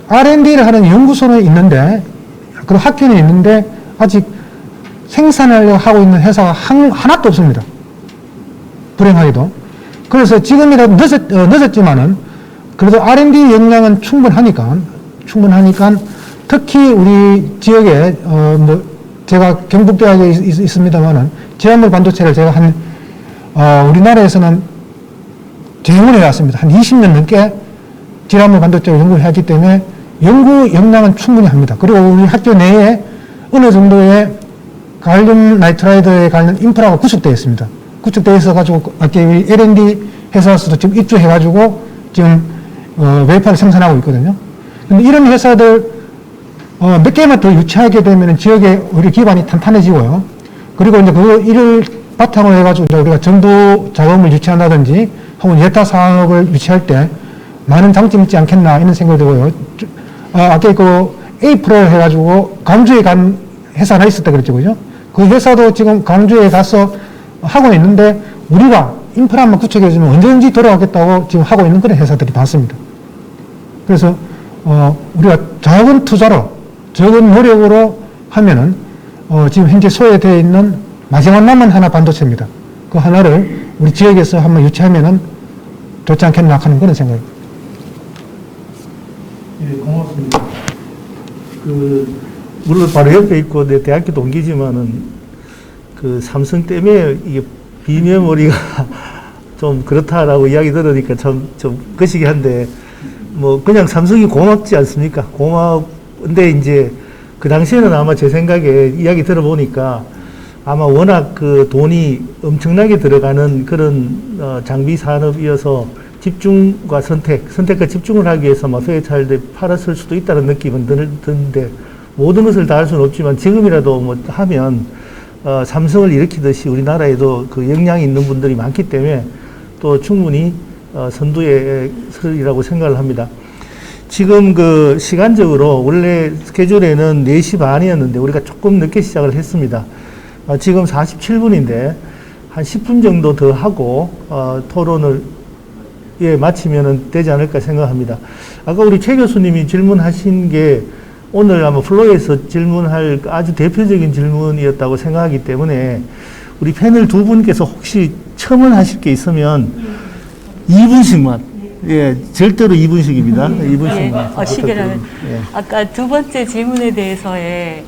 R&D를 하는 연구소는 있는데, 그리고 학교는 있는데, 아직 생산을 하고 있는 회사가 하나도 없습니다. 불행하게도. 그래서 지금이라도 늦었지만은, 그래도 R&D 역량은 충분하니까, 특히 우리 지역에, 제가 경북대학에 있습니다만은, 제화물 반도체를 제가 우리나라에서는 제공을 해왔습니다. 한 20년 넘게 제화물 반도체를 연구를 했기 때문에 연구 역량은 충분히 합니다. 그리고 우리 학교 내에 어느 정도의 갈륨 나이트라이드에 관련 인프라가 구축되어 있습니다. 구축되어 있어가지고, 아까 L&D 회사에서도 지금 입주해가지고 지금, 웨이퍼를 생산하고 있거든요. 근데 이런 회사들, 몇 개만 더 유치하게 되면 지역에 우리 기반이 탄탄해지고요. 그리고 이제 이를 바탕으로 해가지고 이제 우리가 정부 자금을 유치한다든지 혹은 예타 사업을 유치할 때 많은 장점이 있지 않겠나 이런 생각이 들고요. 아까 그 A-프로 해가지고 광주에 간 회사 하나 있었다 그랬죠, 그죠? 그 회사도 지금 광주에 가서 하고 있는데 우리가 인프라만 구축해주면 언제든지 돌아가겠다고 지금 하고 있는 그런 회사들이 많습니다. 그래서 우리가 작은 투자로 적은 노력으로 하면은 지금 현재 소외되어 있는 마지막 남은 하나 반도체입니다. 그 하나를 우리 지역에서 한번 유치하면은 좋지 않겠나 하는 그런 생각입니다. 예, 고맙습니다. 물론 바로 옆에 있고 내 대학교 동기지만은 삼성 때문에 이게 비메모리가 좀 그렇다라고 이야기 들으니까 좀 거시기 한데 그냥 삼성이 고맙지 않습니까? 고마운데 이제 그 당시에는 아마 제 생각에 이야기 들어보니까 아마 워낙 그 돈이 엄청나게 들어가는 그런 장비 산업이어서 집중과 선택과 집중을 하기 위해서 소외차를 팔았을 수도 있다는 느낌은 드는데 모든 것을 다 할 수는 없지만 지금이라도 하면 삼성을 일으키듯이 우리나라에도 그 역량이 있는 분들이 많기 때문에 또 충분히 선두에 서리라고 생각을 합니다. 지금 시간적으로 원래 스케줄에는 4시 반이었는데 우리가 조금 늦게 시작을 했습니다. 지금 47분인데 한 10분 정도 더 하고 토론을 마치면 되지 않을까 생각합니다. 아까 우리 최 교수님이 질문하신 게 오늘 아마 플로에서 질문할 아주 대표적인 질문이었다고 생각하기 때문에 우리 패널 두 분께서 혹시 첨언하실 게 있으면 2분씩만 절대로 2분씩입니다. 2분씩만. 시계라면 아까 두 번째 질문에 대해서의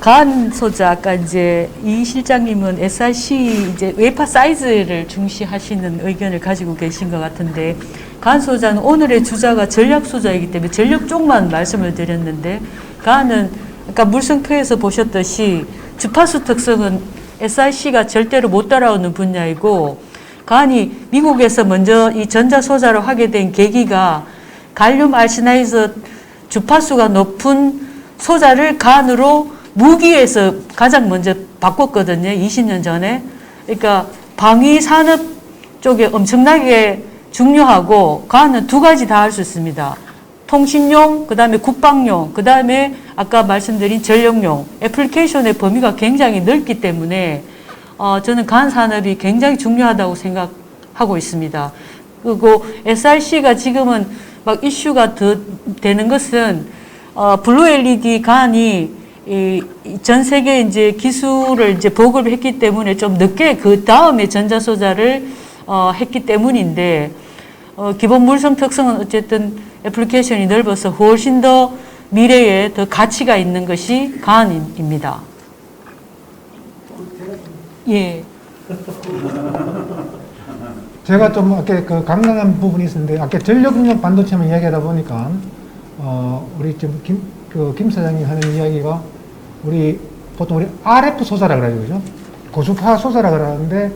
간 소자 아까 이제 이 실장님은 SRC 이제 웨이퍼 사이즈를 중시하시는 의견을 가지고 계신 것 같은데 간 소자는 오늘의 주자가 전략 소자이기 때문에 전략 쪽만 말씀을 드렸는데 간은 아까 물성표에서 보셨듯이 주파수 특성은 SRC가 절대로 못 따라오는 분야이고 간이 미국에서 먼저 이 전자소자를 하게 된 계기가 갈륨 알시나이드 주파수가 높은 소자를 간으로 무기에서 가장 먼저 바꿨거든요. 20년 전에. 그러니까 방위 산업 쪽에 엄청나게 중요하고 간은 두 가지 다 할 수 있습니다. 통신용, 그 다음에 국방용, 그 다음에 아까 말씀드린 전력용, 애플리케이션의 범위가 굉장히 넓기 때문에 저는 간 산업이 굉장히 중요하다고 생각하고 있습니다. 그리고 SRC가 지금은 막 이슈가 더 되는 것은 블루 LED 간이 전 세계 이제 기술을 이제 보급을 했기 때문에 좀 늦게 그 다음에 전자소자를 했기 때문인데 기본 물성 특성은 어쨌든 애플리케이션이 넓어서 훨씬 더 미래에 더 가치가 있는 것이 간입니다. 예. 제가 좀 아까 그 강lang한 부분이 있었는데 아까 전력응용 반도체만 이야기하다 보니까 우리 지금 김 사장님 하는 이야기가 보통 우리 RF 소자라 그러죠, 그죠? 고주파 소자라 그러는데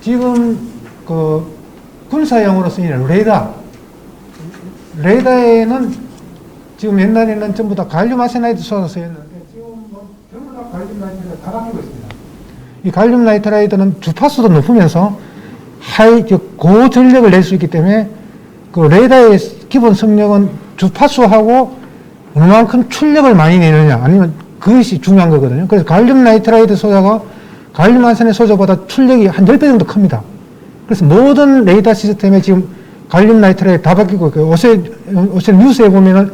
지금 그 군사용으로 쓰이는 레이더에는 지금 옛날에는 전부 다 갈륨 아세나이드 소자 쓰였는데 지금 뭐 전부 다 갈륨 나이트라이드 다 바뀌고 있습니다. 이 갈륨 나이트라이드는 주파수도 높으면서 고전력을 낼 수 있기 때문에 그 레이더의 기본 성능은 주파수하고 얼마만큼 출력을 많이 내느냐 아니면 그것이 중요한 거거든요. 그래서 갈륨 나이트라이드 소자가 갈륨 아세나이드 소자보다 출력이 한 10배 정도 큽니다. 그래서 모든 레이더 시스템에 지금 갈륨 나이트라이드 다 바뀌고 있고요. 요새 뉴스에 보면은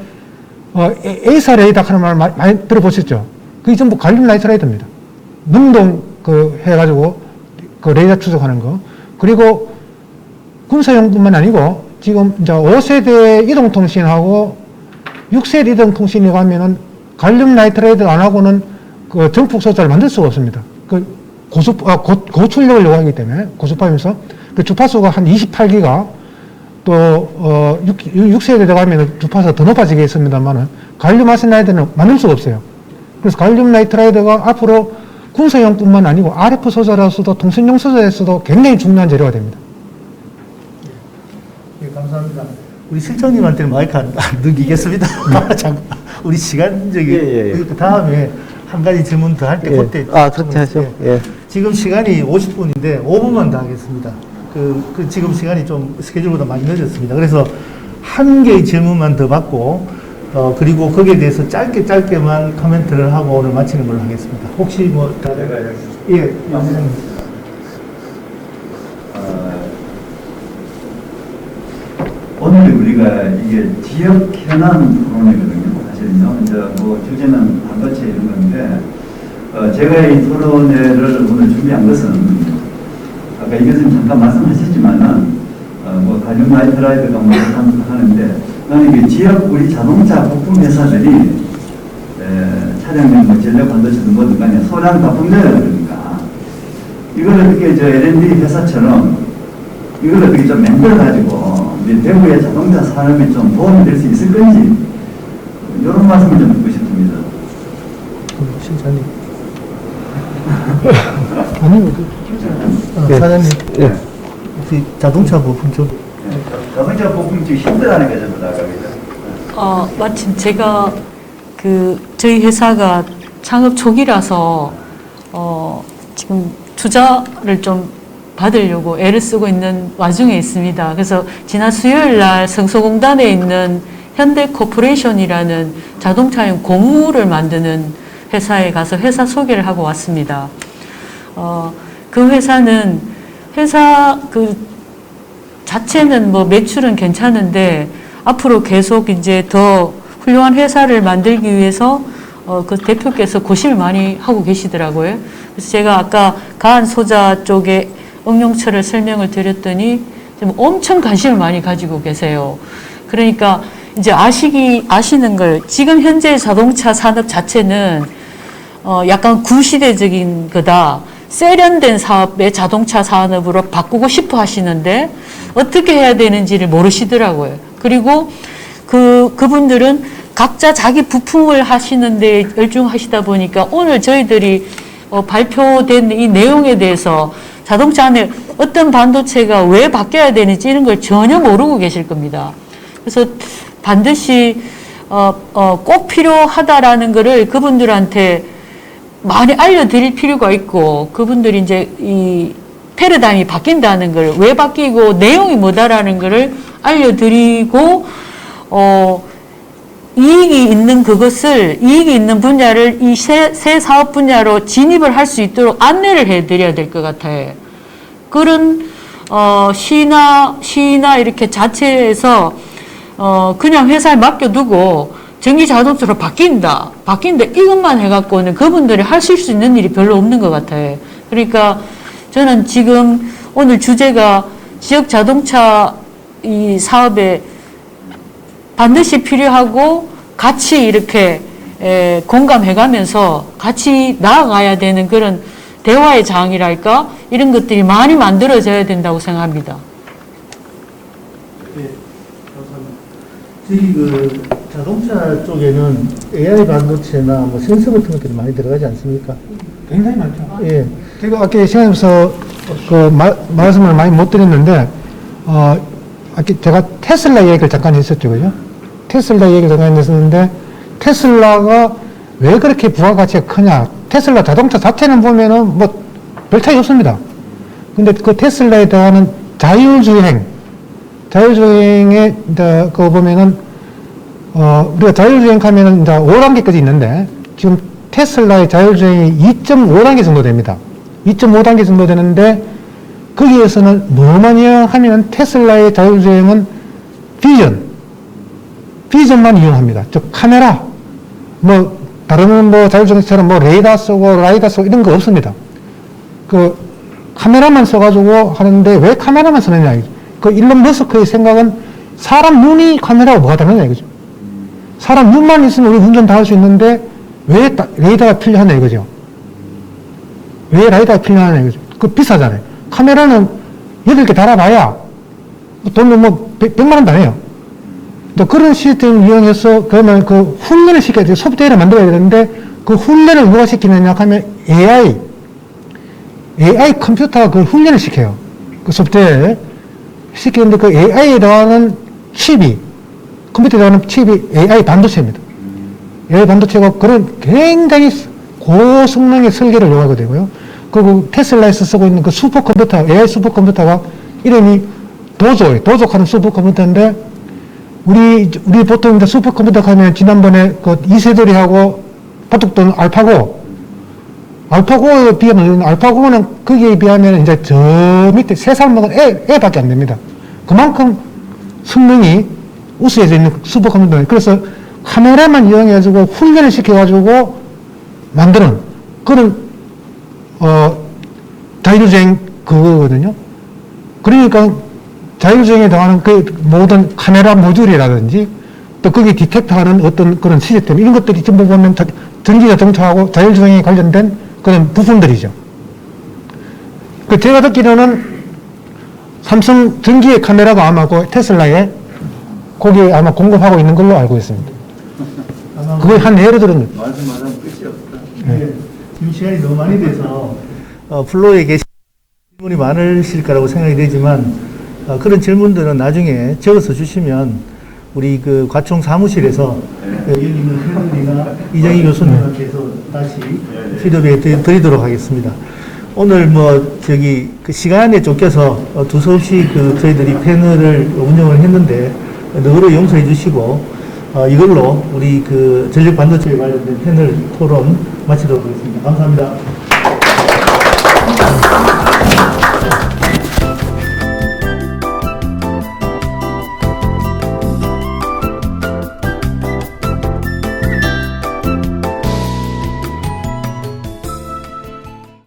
A사 레이더 하는 말 많이 들어보셨죠? 그게 전부 갈륨 나이트라이드입니다. 능동 해가지고 그 레이더 추적하는 거. 그리고 군사용뿐만 아니고 지금 이제 5세대 이동통신하고 6세대 이동통신이 가면은 갈륨 나이트라이드 안 하고는 그 전폭 소자를 만들 수가 없습니다. 고출력을 요구하기 때문에 고주파면서 그 주파수가 한 28기가 또 6세대 들어가면 주파수가 더 높아지게 있습니다만은 갈륨 아세나이드는 만들 수가 없어요. 그래서 갈륨 나이트라이드가 앞으로 군사용뿐만 아니고 RF 소자로서도 통신용 소자에서도 굉장히 중요한 재료가 됩니다. 예, 감사합니다. 우리 실장님한테는 마이크 안 넘기겠습니다. 우리 시간적인 그 다음에 한 가지 질문 더 할 때 그때 그렇게 하죠. 예. 지금 시간이 50분인데 5분만 더 하겠습니다. 지금 시간이 좀 스케줄보다 많이 늦었습니다. 그래서 한 개의 질문만 더 받고 그리고 거기에 대해서 짧게만 코멘트를 하고 오늘 마치는 걸로 하겠습니다. 혹시 뭐 다들 예, 오늘 우리가 이게 지역 현안 토론이거든요. 사실은요. 이제 뭐 주제는 반도체 이런 건데 제가 이 토론회를 오늘 준비한 것은 아까 이 교수님 잠깐 말씀하셨지만은 뭐 갈륨 나이트라이드가 뭐 하는데 나는 이게 지역 우리 자동차 부품 회사들이 차량용 뭐 전력 반도체든 뭐든 간에 소량 납품되어 그러니까 이걸 어떻게 L&D 회사처럼 이걸 어떻게 좀 만들어가지고 우리 대구의 자동차 산업에 좀 도움이 될 수 있을 건지 이런 말씀을 좀 듣고 싶습니다. 실장님. 아니요. 사장님. 예. 혹시 자동차 부품 쪽 자동차 부품 쪽 힘들어하는 게 전부 다 그죠? 마침 제가 저희 회사가 창업 초기라서 지금 투자를 좀 받으려고 애를 쓰고 있는 와중에 있습니다. 그래서 지난 수요일 날 성소공단에 있는 현대코퍼레이션이라는 자동차용 고무를 만드는 회사에 가서 회사 소개를 하고 왔습니다. 그 회사는 회사 자체는 뭐 매출은 괜찮은데 앞으로 계속 이제 더 훌륭한 회사를 만들기 위해서 그 대표께서 고심을 많이 하고 계시더라고요. 그래서 제가 아까 간 소자 쪽에 응용처를 설명을 드렸더니 좀 엄청 관심을 많이 가지고 계세요. 그러니까 이제 아시는 걸 지금 현재 자동차 산업 자체는 약간 구시대적인 거다. 세련된 사업의 자동차 산업으로 바꾸고 싶어 하시는데 어떻게 해야 되는지를 모르시더라고요. 그리고 그분들은 각자 자기 부품을 하시는데 열중하시다 보니까 오늘 저희들이 발표된 이 내용에 대해서 자동차 안에 어떤 반도체가 왜 바뀌어야 되는지 이런 걸 전혀 모르고 계실 겁니다. 그래서 반드시 꼭 필요하다라는 거를 그분들한테 많이 알려드릴 필요가 있고, 그분들이 이제 이 패러다임이 바뀐다는 걸, 왜 바뀌고 내용이 뭐다라는 거를 알려드리고, 이익이 있는 그것을, 이익이 있는 분야를 이 새 사업 분야로 진입을 할 수 있도록 안내를 해드려야 될 것 같아요. 그런, 시나 이렇게 자체에서, 그냥 회사에 맡겨두고 전기 자동차로 바뀐다 이것만 해갖고는 그분들이 하실 수 있는 일이 별로 없는 것 같아요. 그러니까 저는 지금 오늘 주제가 지역 자동차 이 사업에 반드시 필요하고 같이 이렇게 공감해가면서 같이 나아가야 되는 그런 대화의 장이랄까 이런 것들이 많이 만들어져야 된다고 생각합니다. 저희 그 자동차 쪽에는 AI 반도체나 뭐 센서 같은 것들이 많이 들어가지 않습니까? 굉장히 많죠. 예. 제가 아까 시간에서 말씀을 많이 못 드렸는데, 아까 제가 테슬라 얘기를 잠깐 했었죠, 그죠? 테슬라 얘기를 잠깐 했었는데, 테슬라가 왜 그렇게 부가가치가 크냐? 테슬라 자동차 자체는 보면은 뭐 별 차이 없습니다. 근데 그 테슬라에 대한 자율주행에 이제 그거 보면은 우리가 자율주행 하면은 이제 5단계까지 있는데 지금 테슬라의 자율주행이 2.5단계 정도 됩니다. 2.5단계 정도 되는데 거기에서는 뭐만 이용하면 테슬라의 자율주행은 비전만 이용합니다. 즉 카메라, 뭐 다른 뭐 자율주행처럼 뭐 레이더 쓰고 라이더 쓰고 이런 거 없습니다. 그 카메라만 써가지고 하는데 왜 카메라만 쓰느냐? 그 일론 머스크의 생각은 사람 눈이 카메라하고 뭐가 다르냐 이거죠. 사람 눈만 있으면 우리 운전 다 할 수 있는데 왜 레이더가 필요하냐 이거죠. 왜 라이더가 필요하냐 이거죠. 그 비싸잖아요. 카메라는 8개 달아봐야 돈은 뭐 100만 원도 안 해요. 또 그런 시스템을 이용해서 그러면 그 훈련을 시켜야 돼요. 소프트웨어를 만들어야 되는데 그 훈련을 누가 시키느냐 하면 AI 컴퓨터가 그 훈련을 시켜요. 그 소프트웨어에 시키는데 그 AI에 들어가는 컴퓨터에 들어가는 칩이 AI 반도체입니다. AI 반도체가 그런 굉장히 고성능의 설계를 요구하게 되고요. 그리고 테슬라에서 쓰고 있는 그 슈퍼컴퓨터, AI 슈퍼컴퓨터가 이름이 도족하는 슈퍼컴퓨터인데 우리 보통 이제 슈퍼컴퓨터 하면 지난번에 그 이세돌이하고 바둑돈 알파고에 비하면, 알파고는 거기에 비하면 이제 저 밑에 3살 먹은 애밖에 안 됩니다. 그만큼 성능이 우수해져 있는 슈퍼컴퓨터예요. 그래서 카메라만 이용해가지고 훈련을 시켜가지고 만드는 그런, 자율주행 그거거든요. 그러니까 자율주행에 들어가는 그 모든 카메라 모듈이라든지 또 거기 디텍터하는 어떤 그런 시스템, 이런 것들이 전부 보면 전기자동차하고 자율주행에 관련된 그런 부품들이죠. 그 제가 듣기로는 삼성 전기의 카메라가 아마 그 테슬라에 거기에 아마 공급하고 있는 걸로 알고 있습니다. 그걸 한 예를 들은. 말씀하자면 끝이 없다. 네. 지금 시간이 너무 많이 돼서 플로에 계신 질문이 많으실 거라고 생각이 되지만 그런 질문들은 나중에 적어서 주시면 우리 그 과총 사무실에서 여기 있는 회원이나 이정희 교수님께서 다시 피드백 드리도록 하겠습니다. 오늘 그 시간에 쫓겨서 두서없이 저희들이 패널을 운영을 했는데 너그러 용서해 주시고 이걸로 우리 전력 반도체에 관련된 패널 토론 마치도록 하겠습니다. 감사합니다.